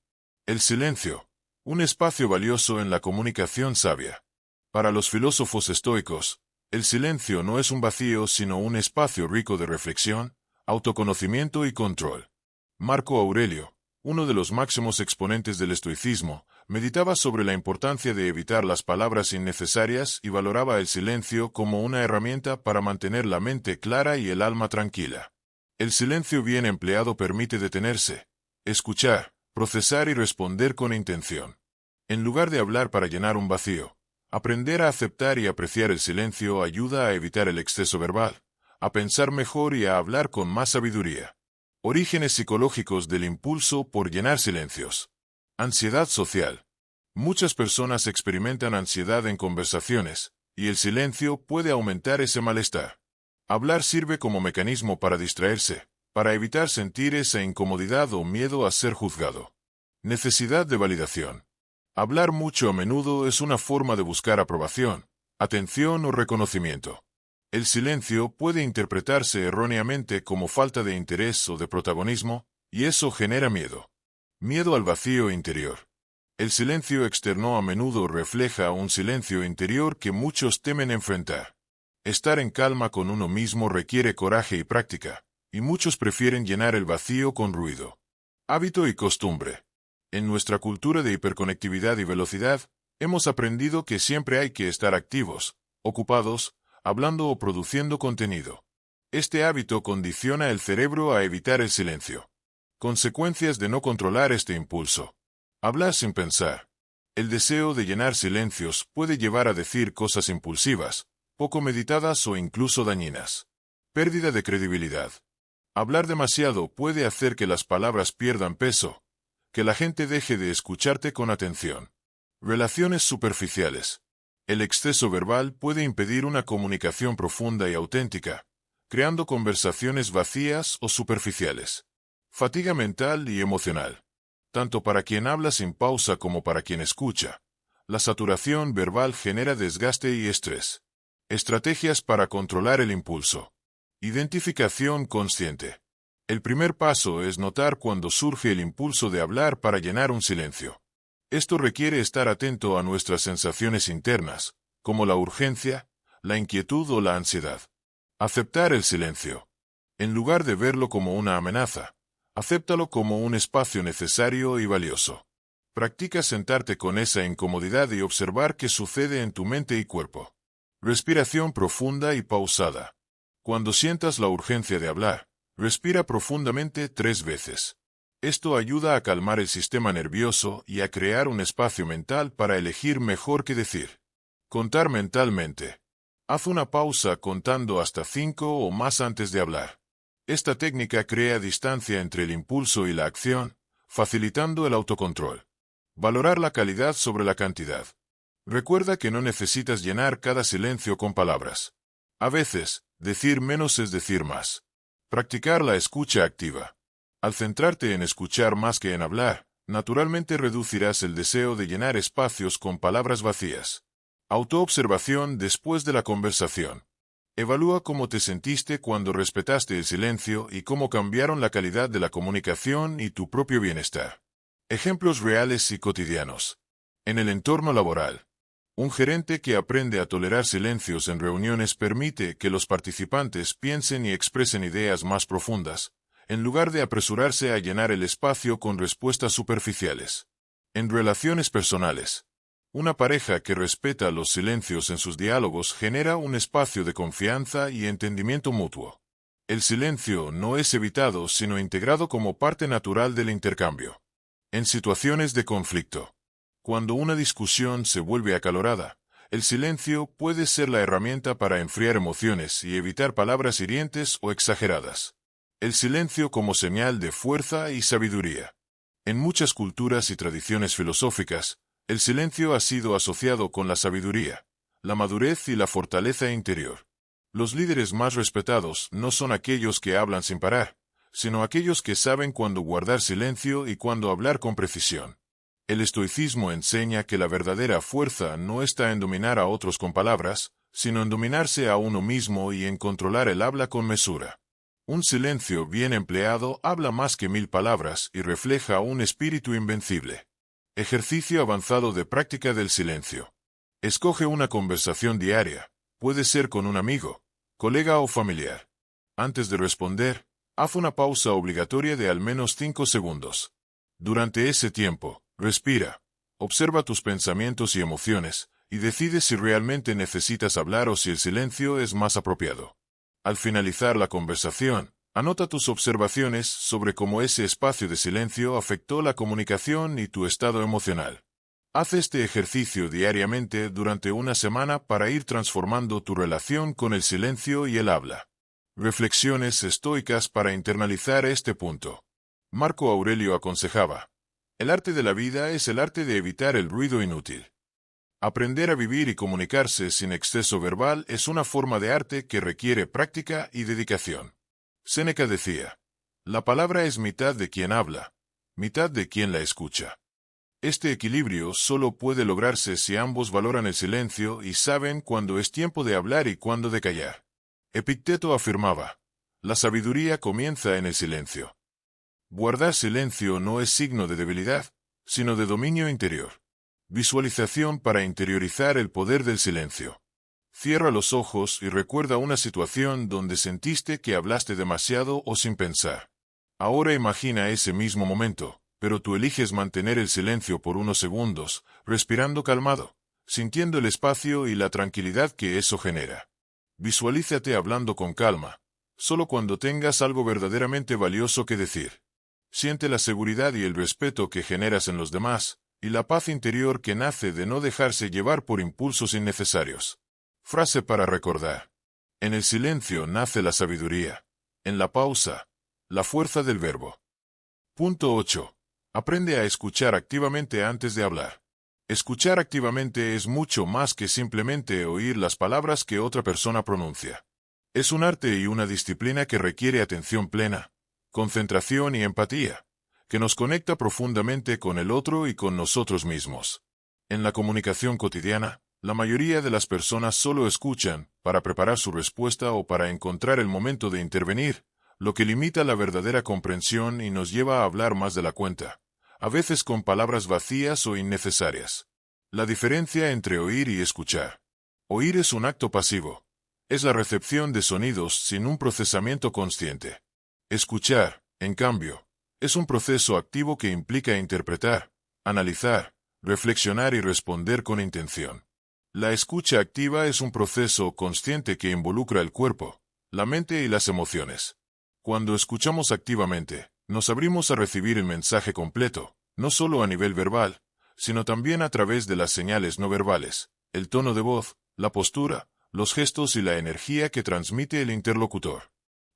El silencio, un espacio valioso en la comunicación sabia. Para los filósofos estoicos, el silencio no es un vacío sino un espacio rico de reflexión, autoconocimiento y control. Marco Aurelio, uno de los máximos exponentes del estoicismo, meditaba sobre la importancia de evitar las palabras innecesarias y valoraba el silencio como una herramienta para mantener la mente clara y el alma tranquila. El silencio bien empleado permite detenerse, escuchar, procesar y responder con intención. En lugar de hablar para llenar un vacío, aprender a aceptar y apreciar el silencio ayuda a evitar el exceso verbal, a pensar mejor y a hablar con más sabiduría. Orígenes psicológicos del impulso por llenar silencios. Ansiedad social. Muchas personas experimentan ansiedad en conversaciones, y el silencio puede aumentar ese malestar. Hablar sirve como mecanismo para distraerse, para evitar sentir esa incomodidad o miedo a ser juzgado. Necesidad de validación. Hablar mucho a menudo es una forma de buscar aprobación, atención o reconocimiento. El silencio puede interpretarse erróneamente como falta de interés o de protagonismo, y eso genera miedo. Miedo al vacío interior. El silencio externo a menudo refleja un silencio interior que muchos temen enfrentar. Estar en calma con uno mismo requiere coraje y práctica, y muchos prefieren llenar el vacío con ruido. Hábito y costumbre. En nuestra cultura de hiperconectividad y velocidad, hemos aprendido que siempre hay que estar activos, ocupados, hablando o produciendo contenido. Este hábito condiciona el cerebro a evitar el silencio. Consecuencias de no controlar este impulso. Hablar sin pensar. El deseo de llenar silencios puede llevar a decir cosas impulsivas, poco meditadas o incluso dañinas. Pérdida de credibilidad. Hablar demasiado puede hacer que las palabras pierdan peso, que la gente deje de escucharte con atención. Relaciones superficiales. El exceso verbal puede impedir una comunicación profunda y auténtica, creando conversaciones vacías o superficiales. Fatiga mental y emocional. Tanto para quien habla sin pausa como para quien escucha. La saturación verbal genera desgaste y estrés. Estrategias para controlar el impulso. Identificación consciente. El primer paso es notar cuando surge el impulso de hablar para llenar un silencio. Esto requiere estar atento a nuestras sensaciones internas, como la urgencia, la inquietud o la ansiedad. Aceptar el silencio. En lugar de verlo como una amenaza, acéptalo como un espacio necesario y valioso. Practica sentarte con esa incomodidad y observar qué sucede en tu mente y cuerpo. Respiración profunda y pausada. Cuando sientas la urgencia de hablar, respira profundamente 3 veces. Esto ayuda a calmar el sistema nervioso y a crear un espacio mental para elegir mejor qué decir. Contar mentalmente. Haz una pausa contando hasta 5 o más antes de hablar. Esta técnica crea distancia entre el impulso y la acción, facilitando el autocontrol. Valorar la calidad sobre la cantidad. Recuerda que no necesitas llenar cada silencio con palabras. A veces, decir menos es decir más. Practicar la escucha activa. Al centrarte en escuchar más que en hablar, naturalmente reducirás el deseo de llenar espacios con palabras vacías. Autoobservación después de la conversación. Evalúa cómo te sentiste cuando respetaste el silencio y cómo cambiaron la calidad de la comunicación y tu propio bienestar. Ejemplos reales y cotidianos. En el entorno laboral. Un gerente que aprende a tolerar silencios en reuniones permite que los participantes piensen y expresen ideas más profundas, en lugar de apresurarse a llenar el espacio con respuestas superficiales. En relaciones personales. Una pareja que respeta los silencios en sus diálogos genera un espacio de confianza y entendimiento mutuo. El silencio no es evitado sino integrado como parte natural del intercambio. En situaciones de conflicto. Cuando una discusión se vuelve acalorada, el silencio puede ser la herramienta para enfriar emociones y evitar palabras hirientes o exageradas. El silencio como señal de fuerza y sabiduría. En muchas culturas y tradiciones filosóficas, el silencio ha sido asociado con la sabiduría, la madurez y la fortaleza interior. Los líderes más respetados no son aquellos que hablan sin parar, sino aquellos que saben cuándo guardar silencio y cuándo hablar con precisión. El estoicismo enseña que la verdadera fuerza no está en dominar a otros con palabras, sino en dominarse a uno mismo y en controlar el habla con mesura. Un silencio bien empleado habla más que 1000 palabras y refleja un espíritu invencible. Ejercicio avanzado de práctica del silencio. Escoge una conversación diaria, puede ser con un amigo, colega o familiar. Antes de responder, haz una pausa obligatoria de al menos 5 segundos. Durante ese tiempo, respira, observa tus pensamientos y emociones, y decide si realmente necesitas hablar o si el silencio es más apropiado. Al finalizar la conversación, anota tus observaciones sobre cómo ese espacio de silencio afectó la comunicación y tu estado emocional. Haz este ejercicio diariamente durante una semana para ir transformando tu relación con el silencio y el habla. Reflexiones estoicas para internalizar este punto. Marco Aurelio aconsejaba: el arte de la vida es el arte de evitar el ruido inútil. Aprender a vivir y comunicarse sin exceso verbal es una forma de arte que requiere práctica y dedicación. Séneca decía: la palabra es mitad de quien habla, mitad de quien la escucha. Este equilibrio solo puede lograrse si ambos valoran el silencio y saben cuándo es tiempo de hablar y cuándo de callar. Epicteto afirmaba: la sabiduría comienza en el silencio. Guardar silencio no es signo de debilidad, sino de dominio interior. Visualización para interiorizar el poder del silencio. Cierra los ojos y recuerda una situación donde sentiste que hablaste demasiado o sin pensar. Ahora imagina ese mismo momento, pero tú eliges mantener el silencio por unos segundos, respirando calmado, sintiendo el espacio y la tranquilidad que eso genera. Visualízate hablando con calma, solo cuando tengas algo verdaderamente valioso que decir. Siente la seguridad y el respeto que generas en los demás, y la paz interior que nace de no dejarse llevar por impulsos innecesarios. Frase para recordar. En el silencio nace la sabiduría. En la pausa, la fuerza del verbo. Punto 8. Aprende a escuchar activamente antes de hablar. Escuchar activamente es mucho más que simplemente oír las palabras que otra persona pronuncia. Es un arte y una disciplina que requiere atención plena, concentración y empatía, que nos conecta profundamente con el otro y con nosotros mismos. En la comunicación cotidiana, la mayoría de las personas solo escuchan para preparar su respuesta o para encontrar el momento de intervenir, lo que limita la verdadera comprensión y nos lleva a hablar más de la cuenta, a veces con palabras vacías o innecesarias. La diferencia entre oír y escuchar. Oír es un acto pasivo. Es la recepción de sonidos sin un procesamiento consciente. Escuchar, en cambio, es un proceso activo que implica interpretar, analizar, reflexionar y responder con intención. La escucha activa es un proceso consciente que involucra el cuerpo, la mente y las emociones. Cuando escuchamos activamente, nos abrimos a recibir el mensaje completo, no solo a nivel verbal, sino también a través de las señales no verbales, el tono de voz, la postura, los gestos y la energía que transmite el interlocutor.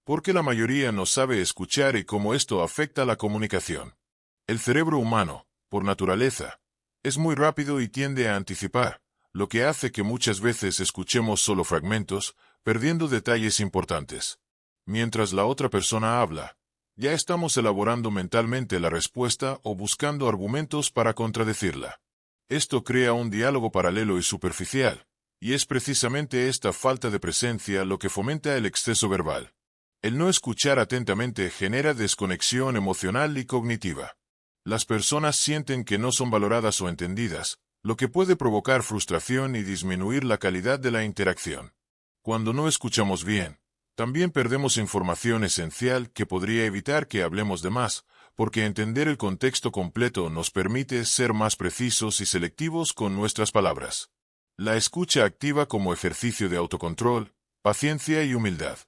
Porque la mayoría no sabe escuchar y cómo esto afecta la comunicación. El cerebro humano, por naturaleza, es muy rápido y tiende a anticipar, lo que hace que muchas veces escuchemos solo fragmentos, perdiendo detalles importantes. Mientras la otra persona habla, ya estamos elaborando mentalmente la respuesta o buscando argumentos para contradecirla. Esto crea un diálogo paralelo y superficial, y es precisamente esta falta de presencia lo que fomenta el exceso verbal. El no escuchar atentamente genera desconexión emocional y cognitiva. Las personas sienten que no son valoradas o entendidas, lo que puede provocar frustración y disminuir la calidad de la interacción. Cuando no escuchamos bien, también perdemos información esencial que podría evitar que hablemos de más, porque entender el contexto completo nos permite ser más precisos y selectivos con nuestras palabras. La escucha activa como ejercicio de autocontrol, paciencia y humildad.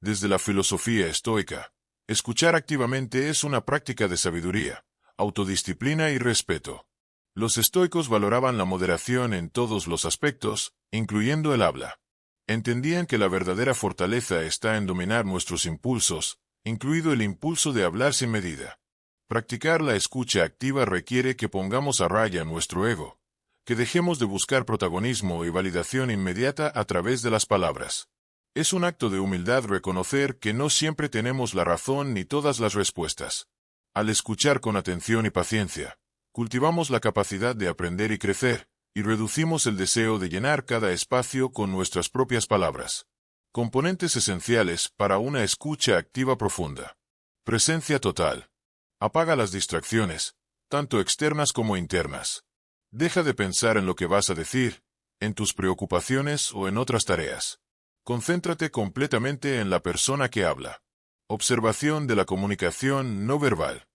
Desde la filosofía estoica, escuchar activamente es una práctica de sabiduría, autodisciplina y respeto. Los estoicos valoraban la moderación en todos los aspectos, incluyendo el habla. Entendían que la verdadera fortaleza está en dominar nuestros impulsos, incluido el impulso de hablar sin medida. Practicar la escucha activa requiere que pongamos a raya nuestro ego, que dejemos de buscar protagonismo y validación inmediata a través de las palabras. Es un acto de humildad reconocer que no siempre tenemos la razón ni todas las respuestas. Al escuchar con atención y paciencia, cultivamos la capacidad de aprender y crecer, y reducimos el deseo de llenar cada espacio con nuestras propias palabras. Componentes esenciales para una escucha activa profunda. Presencia total. Apaga las distracciones, tanto externas como internas. Deja de pensar en lo que vas a decir, en tus preocupaciones o en otras tareas. Concéntrate completamente en la persona que habla. Observación de la comunicación no verbal.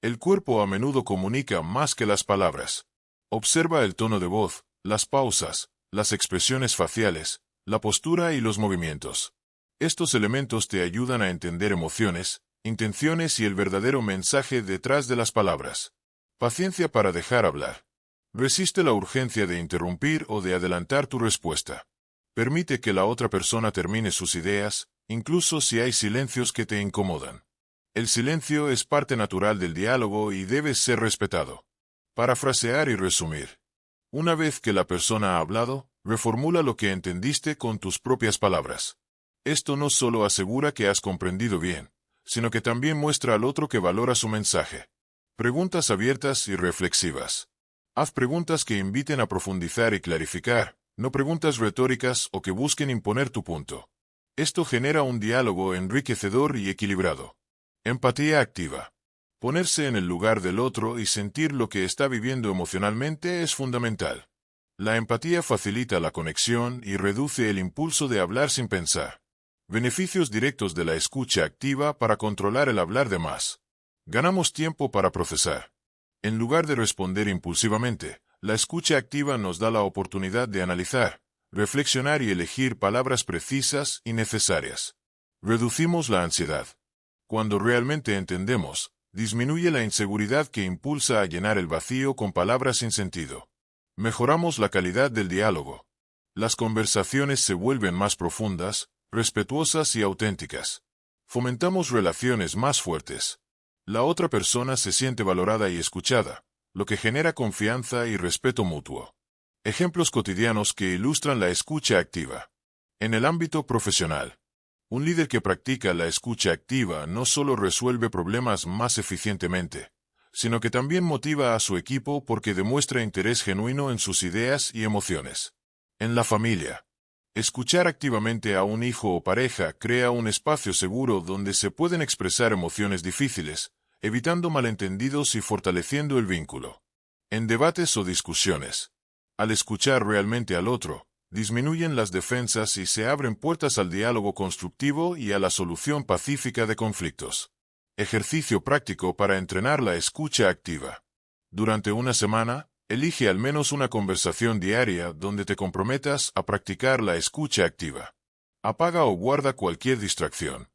El cuerpo a menudo comunica más que las palabras. Observa el tono de voz, las pausas, las expresiones faciales, la postura y los movimientos. Estos elementos te ayudan a entender emociones, intenciones y el verdadero mensaje detrás de las palabras. Paciencia para dejar hablar. Resiste la urgencia de interrumpir o de adelantar tu respuesta. Permite que la otra persona termine sus ideas, incluso si hay silencios que te incomodan. El silencio es parte natural del diálogo y debe ser respetado. Parafrasear y resumir. Una vez que la persona ha hablado, reformula lo que entendiste con tus propias palabras. Esto no solo asegura que has comprendido bien, sino que también muestra al otro que valora su mensaje. Preguntas abiertas y reflexivas. Haz preguntas que inviten a profundizar y clarificar, no preguntas retóricas o que busquen imponer tu punto. Esto genera un diálogo enriquecedor y equilibrado. Empatía activa. Ponerse en el lugar del otro y sentir lo que está viviendo emocionalmente es fundamental. La empatía facilita la conexión y reduce el impulso de hablar sin pensar. Beneficios directos de la escucha activa para controlar el hablar de más. Ganamos tiempo para procesar. En lugar de responder impulsivamente, la escucha activa nos da la oportunidad de analizar, reflexionar y elegir palabras precisas y necesarias. Reducimos la ansiedad. Cuando realmente entendemos, disminuye la inseguridad que impulsa a llenar el vacío con palabras sin sentido. Mejoramos la calidad del diálogo. Las conversaciones se vuelven más profundas, respetuosas y auténticas. Fomentamos relaciones más fuertes. La otra persona se siente valorada y escuchada, lo que genera confianza y respeto mutuo. Ejemplos cotidianos que ilustran la escucha activa. En el ámbito profesional. Un líder que practica la escucha activa no solo resuelve problemas más eficientemente, sino que también motiva a su equipo porque demuestra interés genuino en sus ideas y emociones. En la familia. Escuchar activamente a un hijo o pareja crea un espacio seguro donde se pueden expresar emociones difíciles, evitando malentendidos y fortaleciendo el vínculo. En debates o discusiones. Al escuchar realmente al otro, disminuyen las defensas y se abren puertas al diálogo constructivo y a la solución pacífica de conflictos. Ejercicio práctico para entrenar la escucha activa. Durante una semana, elige al menos una conversación diaria donde te comprometas a practicar la escucha activa. Apaga o guarda cualquier distracción.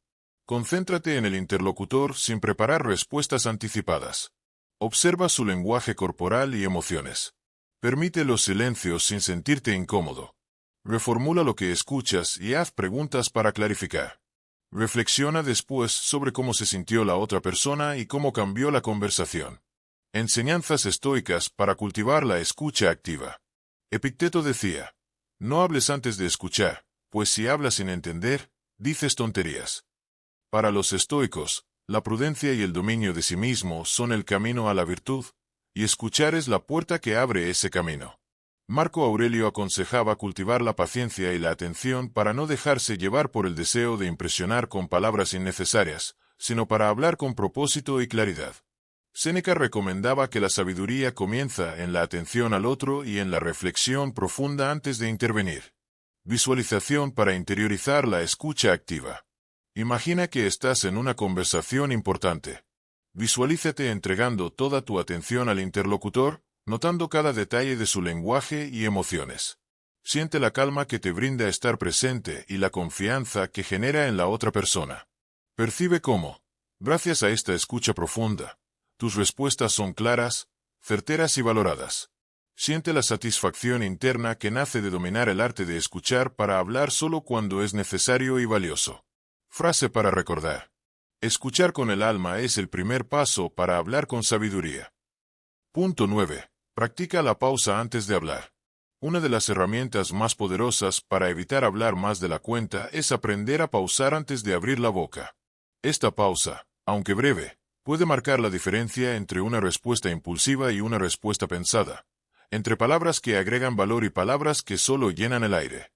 Concéntrate en el interlocutor sin preparar respuestas anticipadas. Observa su lenguaje corporal y emociones. Permite los silencios sin sentirte incómodo. Reformula lo que escuchas y haz preguntas para clarificar. Reflexiona después sobre cómo se sintió la otra persona y cómo cambió la conversación. Enseñanzas estoicas para cultivar la escucha activa. Epicteto decía: no hables antes de escuchar, pues si hablas sin entender, dices tonterías. Para los estoicos, la prudencia y el dominio de sí mismo son el camino a la virtud, y escuchar es la puerta que abre ese camino. Marco Aurelio aconsejaba cultivar la paciencia y la atención para no dejarse llevar por el deseo de impresionar con palabras innecesarias, sino para hablar con propósito y claridad. Séneca recomendaba que la sabiduría comienza en la atención al otro y en la reflexión profunda antes de intervenir. Visualización para interiorizar la escucha activa. Imagina que estás en una conversación importante. Visualízate entregando toda tu atención al interlocutor, notando cada detalle de su lenguaje y emociones. Siente la calma que te brinda estar presente y la confianza que genera en la otra persona. Percibe cómo, gracias a esta escucha profunda, tus respuestas son claras, certeras y valoradas. Siente la satisfacción interna que nace de dominar el arte de escuchar para hablar solo cuando es necesario y valioso. Frase para recordar. Escuchar con el alma es el primer paso para hablar con sabiduría. Punto 9. Practica la pausa antes de hablar. Una de las herramientas más poderosas para evitar hablar más de la cuenta es aprender a pausar antes de abrir la boca. Esta pausa, aunque breve, puede marcar la diferencia entre una respuesta impulsiva y una respuesta pensada, entre palabras que agregan valor y palabras que solo llenan el aire.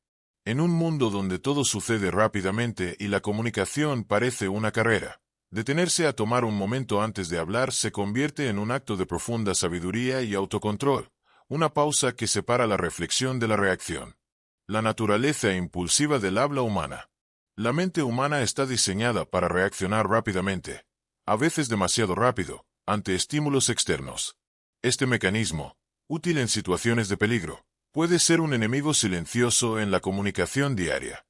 En un mundo donde todo sucede rápidamente y la comunicación parece una carrera, detenerse a tomar un momento antes de hablar se convierte en un acto de profunda sabiduría y autocontrol, una pausa que separa la reflexión de la reacción. La naturaleza impulsiva del habla humana. La mente humana está diseñada para reaccionar rápidamente, a veces demasiado rápido, ante estímulos externos. Este mecanismo, útil en situaciones de peligro, puede ser un enemigo silencioso en la comunicación diaria.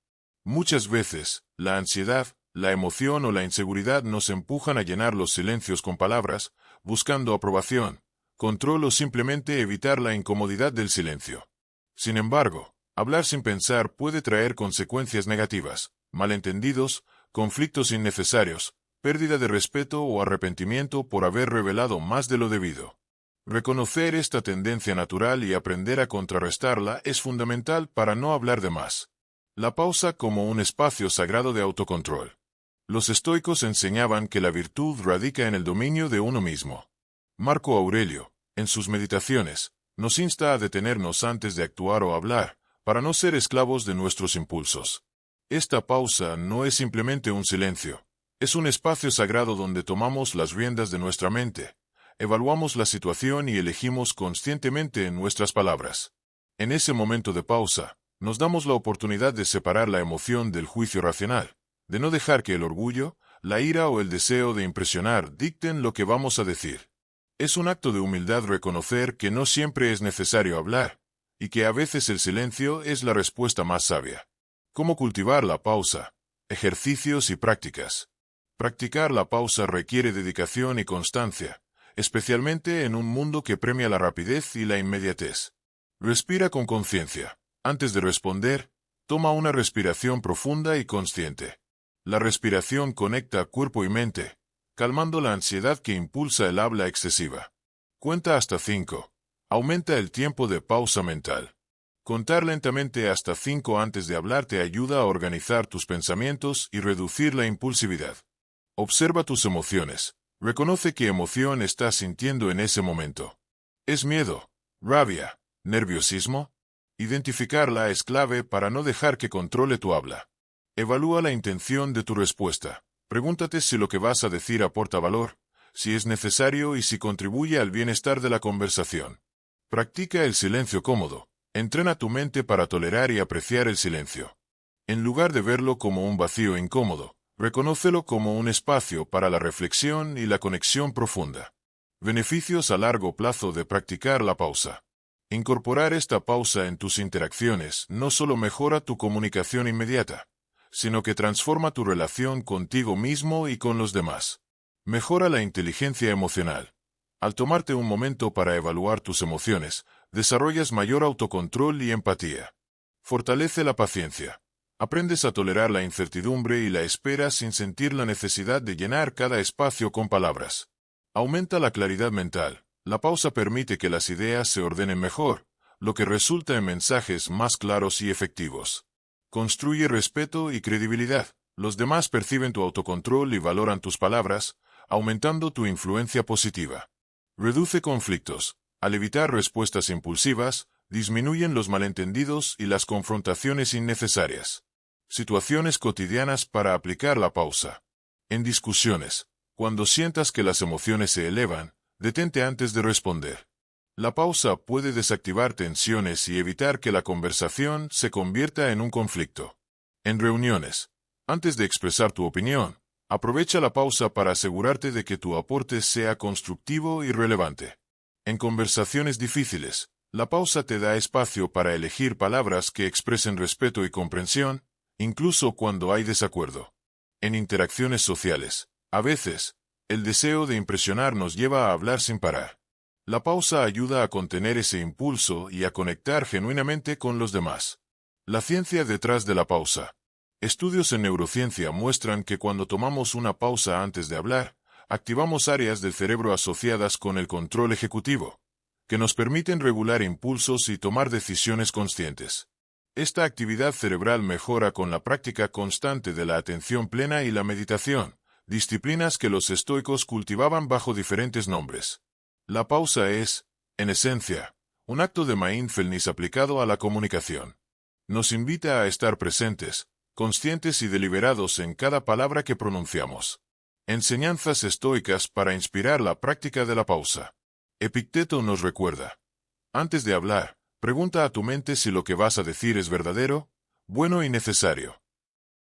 Muchas veces, la ansiedad, la emoción o la inseguridad nos empujan a llenar los silencios con palabras, buscando aprobación, control o simplemente evitar la incomodidad del silencio. Sin embargo, hablar sin pensar puede traer consecuencias negativas, malentendidos, conflictos innecesarios, pérdida de respeto o arrepentimiento por haber revelado más de lo debido. Reconocer esta tendencia natural y aprender a contrarrestarla es fundamental para no hablar de más. La pausa como un espacio sagrado de autocontrol. Los estoicos enseñaban que la virtud radica en el dominio de uno mismo. Marco Aurelio, en sus meditaciones, nos insta a detenernos antes de actuar o hablar, para no ser esclavos de nuestros impulsos. Esta pausa no es simplemente un silencio, es un espacio sagrado donde tomamos las riendas de nuestra mente, evaluamos la situación y elegimos conscientemente en nuestras palabras. En ese momento de pausa, nos damos la oportunidad de separar la emoción del juicio racional, de no dejar que el orgullo, la ira o el deseo de impresionar dicten lo que vamos a decir. Es un acto de humildad reconocer que no siempre es necesario hablar, y que a veces el silencio es la respuesta más sabia. ¿Cómo cultivar la pausa? Ejercicios y prácticas. Practicar la pausa requiere dedicación y constancia, especialmente en un mundo que premia la rapidez y la inmediatez. Respira con conciencia. Antes de responder, toma una respiración profunda y consciente. La respiración conecta cuerpo y mente, calmando la ansiedad que impulsa el habla excesiva. Cuenta hasta 5. Aumenta el tiempo de pausa mental. Contar lentamente hasta 5 antes de hablar te ayuda a organizar tus pensamientos y reducir la impulsividad. Observa tus emociones. Reconoce qué emoción estás sintiendo en ese momento. ¿Es miedo, rabia, nerviosismo? Identificarla es clave para no dejar que controle tu habla. Evalúa la intención de tu respuesta. Pregúntate si lo que vas a decir aporta valor, si es necesario y si contribuye al bienestar de la conversación. Practica el silencio cómodo. Entrena tu mente para tolerar y apreciar el silencio. En lugar de verlo como un vacío incómodo, reconócelo como un espacio para la reflexión y la conexión profunda. Beneficios a largo plazo de practicar la pausa. Incorporar esta pausa en tus interacciones no solo mejora tu comunicación inmediata, sino que transforma tu relación contigo mismo y con los demás. Mejora la inteligencia emocional. Al tomarte un momento para evaluar tus emociones, desarrollas mayor autocontrol y empatía. Fortalece la paciencia. Aprendes a tolerar la incertidumbre y la espera sin sentir la necesidad de llenar cada espacio con palabras. Aumenta la claridad mental. La pausa permite que las ideas se ordenen mejor, lo que resulta en mensajes más claros y efectivos. Construye respeto y credibilidad. Los demás perciben tu autocontrol y valoran tus palabras, aumentando tu influencia positiva. Reduce conflictos. Al evitar respuestas impulsivas, disminuyen los malentendidos y las confrontaciones innecesarias. Situaciones cotidianas para aplicar la pausa. En discusiones, cuando sientas que las emociones se elevan, detente antes de responder. La pausa puede desactivar tensiones y evitar que la conversación se convierta en un conflicto. En reuniones, antes de expresar tu opinión, aprovecha la pausa para asegurarte de que tu aporte sea constructivo y relevante. En conversaciones difíciles, la pausa te da espacio para elegir palabras que expresen respeto y comprensión, incluso cuando hay desacuerdo. En interacciones sociales, a veces, el deseo de impresionar nos lleva a hablar sin parar. La pausa ayuda a contener ese impulso y a conectar genuinamente con los demás. La ciencia detrás de la pausa. Estudios en neurociencia muestran que cuando tomamos una pausa antes de hablar, activamos áreas del cerebro asociadas con el control ejecutivo, que nos permiten regular impulsos y tomar decisiones conscientes. Esta actividad cerebral mejora con la práctica constante de la atención plena y la meditación, disciplinas que los estoicos cultivaban bajo diferentes nombres. La pausa es, en esencia, un acto de mindfulness aplicado a la comunicación. Nos invita a estar presentes, conscientes y deliberados en cada palabra que pronunciamos. Enseñanzas estoicas para inspirar la práctica de la pausa. Epicteto nos recuerda: antes de hablar, pregunta a tu mente si lo que vas a decir es verdadero, bueno y necesario.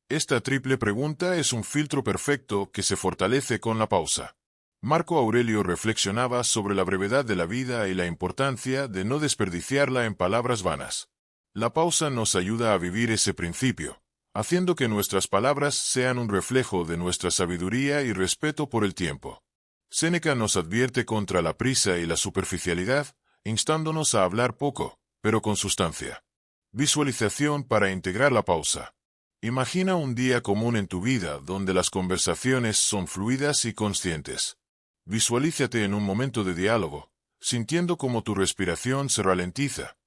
Esta triple pregunta es un filtro perfecto que se fortalece con la pausa. Marco Aurelio reflexionaba sobre la brevedad de la vida y la importancia de no desperdiciarla en palabras vanas. La pausa nos ayuda a vivir ese principio, haciendo que nuestras palabras sean un reflejo de nuestra sabiduría y respeto por el tiempo. Séneca nos advierte contra la prisa y la superficialidad, instándonos a hablar poco, pero con sustancia. Visualización para integrar la pausa. Imagina un día común en tu vida donde las conversaciones son fluidas y conscientes. Visualízate en un momento de diálogo, sintiendo cómo tu respiración se ralentiza,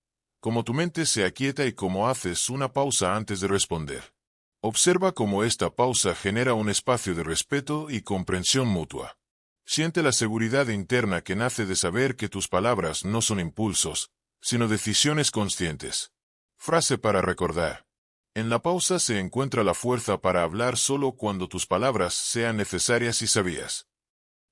cómo tu mente se aquieta y cómo haces una pausa antes de responder. Observa cómo esta pausa genera un espacio de respeto y comprensión mutua. Siente la seguridad interna que nace de saber que tus palabras no son impulsos, sino decisiones conscientes. Frase para recordar. En la pausa se encuentra la fuerza para hablar solo cuando tus palabras sean necesarias y sabias.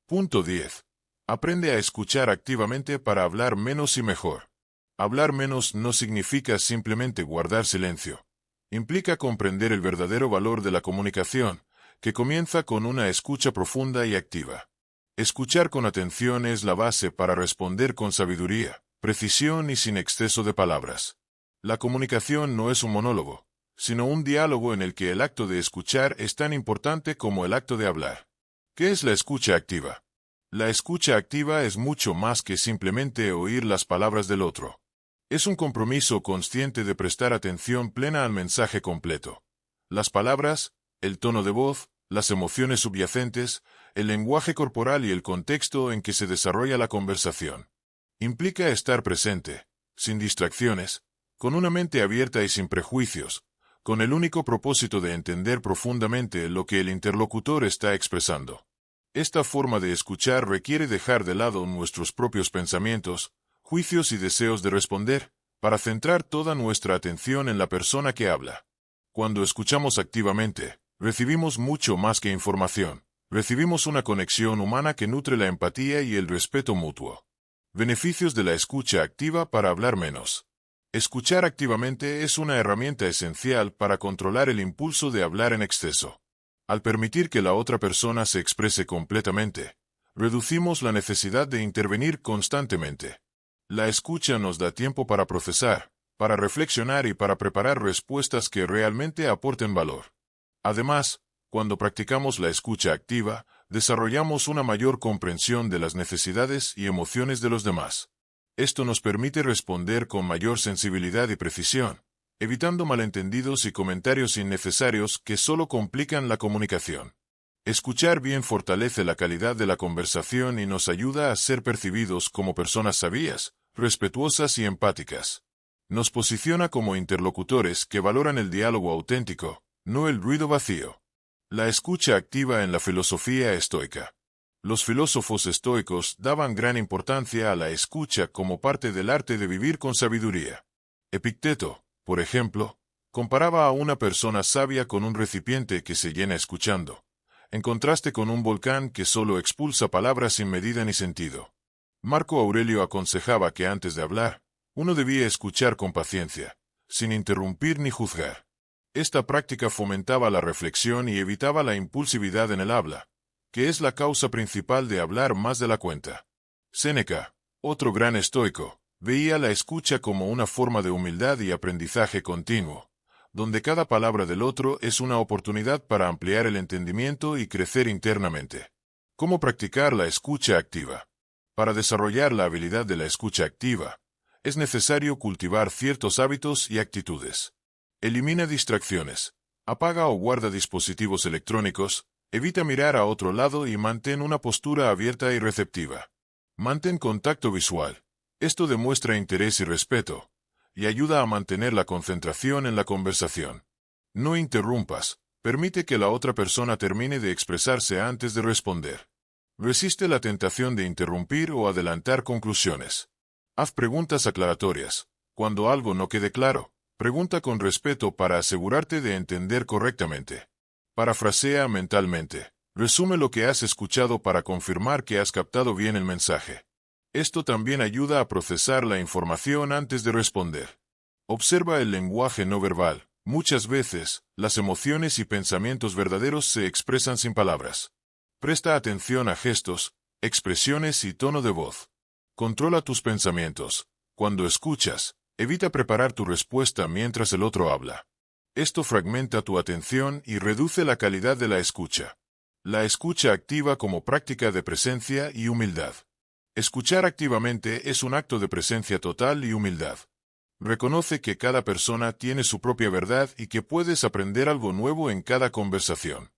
Punto 10. Aprende a escuchar activamente para hablar menos y mejor. Hablar menos no significa simplemente guardar silencio. Implica comprender el verdadero valor de la comunicación, que comienza con una escucha profunda y activa. Escuchar con atención es la base para responder con sabiduría, precisión y sin exceso de palabras. La comunicación no es un monólogo, sino un diálogo en el que el acto de escuchar es tan importante como el acto de hablar. ¿Qué es la escucha activa? La escucha activa es mucho más que simplemente oír las palabras del otro. Es un compromiso consciente de prestar atención plena al mensaje completo. Las palabras, el tono de voz, las emociones subyacentes, el lenguaje corporal y el contexto en que se desarrolla la conversación. Implica estar presente, sin distracciones, con una mente abierta y sin prejuicios, con el único propósito de entender profundamente lo que el interlocutor está expresando. Esta forma de escuchar requiere dejar de lado nuestros propios pensamientos, juicios y deseos de responder, para centrar toda nuestra atención en la persona que habla. Cuando escuchamos activamente, recibimos mucho más que información. Recibimos una conexión humana que nutre la empatía y el respeto mutuo. Beneficios de la escucha activa para hablar menos. Escuchar activamente es una herramienta esencial para controlar el impulso de hablar en exceso. Al permitir que la otra persona se exprese completamente, reducimos la necesidad de intervenir constantemente. La escucha nos da tiempo para procesar, para reflexionar y para preparar respuestas que realmente aporten valor. Además, cuando practicamos la escucha activa, desarrollamos una mayor comprensión de las necesidades y emociones de los demás. Esto nos permite responder con mayor sensibilidad y precisión, evitando malentendidos y comentarios innecesarios que solo complican la comunicación. Escuchar bien fortalece la calidad de la conversación y nos ayuda a ser percibidos como personas sabias, respetuosas y empáticas. Nos posiciona como interlocutores que valoran el diálogo auténtico, no el ruido vacío. La escucha activa en la filosofía estoica. Los filósofos estoicos daban gran importancia a la escucha como parte del arte de vivir con sabiduría. Epicteto, por ejemplo, comparaba a una persona sabia con un recipiente que se llena escuchando, en contraste con un volcán que solo expulsa palabras sin medida ni sentido. Marco Aurelio aconsejaba que antes de hablar, uno debía escuchar con paciencia, sin interrumpir ni juzgar. Esta práctica fomentaba la reflexión y evitaba la impulsividad en el habla, que es la causa principal de hablar más de la cuenta. Séneca, otro gran estoico, veía la escucha como una forma de humildad y aprendizaje continuo, donde cada palabra del otro es una oportunidad para ampliar el entendimiento y crecer internamente. ¿Cómo practicar la escucha activa? Para desarrollar la habilidad de la escucha activa, es necesario cultivar ciertos hábitos y actitudes. Elimina distracciones. Apaga o guarda dispositivos electrónicos, evita mirar a otro lado y mantén una postura abierta y receptiva. Mantén contacto visual. Esto demuestra interés y respeto, y ayuda a mantener la concentración en la conversación. No interrumpas, permite que la otra persona termine de expresarse antes de responder. Resiste la tentación de interrumpir o adelantar conclusiones. Haz preguntas aclaratorias. Cuando algo no quede claro, pregunta con respeto para asegurarte de entender correctamente. Parafrasea mentalmente. Resume lo que has escuchado para confirmar que has captado bien el mensaje. Esto también ayuda a procesar la información antes de responder. Observa el lenguaje no verbal. Muchas veces, las emociones y pensamientos verdaderos se expresan sin palabras. Presta atención a gestos, expresiones y tono de voz. Controla tus pensamientos. Cuando escuchas, evita preparar tu respuesta mientras el otro habla. Esto fragmenta tu atención y reduce la calidad de la escucha. La escucha activa como práctica de presencia y humildad. Escuchar activamente es un acto de presencia total y humildad. Reconoce que cada persona tiene su propia verdad y que puedes aprender algo nuevo en cada conversación.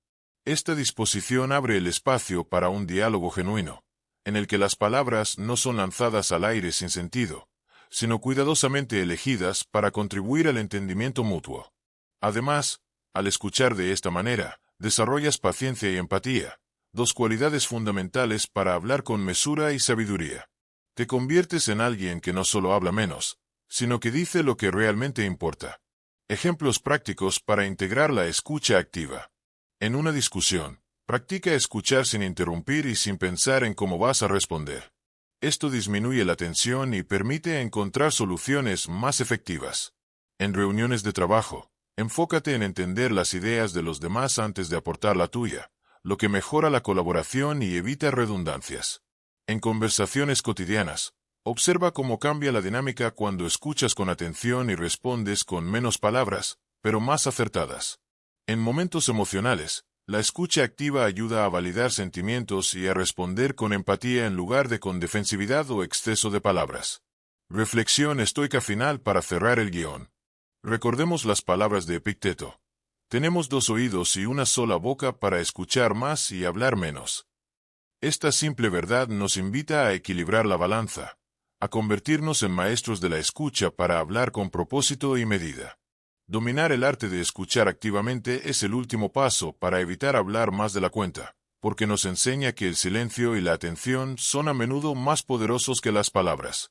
Esta disposición abre el espacio para un diálogo genuino, en el que las palabras no son lanzadas al aire sin sentido, sino cuidadosamente elegidas para contribuir al entendimiento mutuo. Además, al escuchar de esta manera, desarrollas paciencia y empatía, dos cualidades fundamentales para hablar con mesura y sabiduría. Te conviertes en alguien que no solo habla menos, sino que dice lo que realmente importa. Ejemplos prácticos para integrar la escucha activa. En una discusión, practica escuchar sin interrumpir y sin pensar en cómo vas a responder. Esto disminuye la tensión y permite encontrar soluciones más efectivas. En reuniones de trabajo, enfócate en entender las ideas de los demás antes de aportar la tuya, lo que mejora la colaboración y evita redundancias. En conversaciones cotidianas, observa cómo cambia la dinámica cuando escuchas con atención y respondes con menos palabras, pero más acertadas. En momentos emocionales, la escucha activa ayuda a validar sentimientos y a responder con empatía en lugar de con defensividad o exceso de palabras. Reflexión estoica final para cerrar el guión. Recordemos las palabras de Epicteto. Tenemos 2 oídos y una sola boca para escuchar más y hablar menos. Esta simple verdad nos invita a equilibrar la balanza, a convertirnos en maestros de la escucha para hablar con propósito y medida. Dominar el arte de escuchar activamente es el último paso para evitar hablar más de la cuenta, porque nos enseña que el silencio y la atención son a menudo más poderosos que las palabras.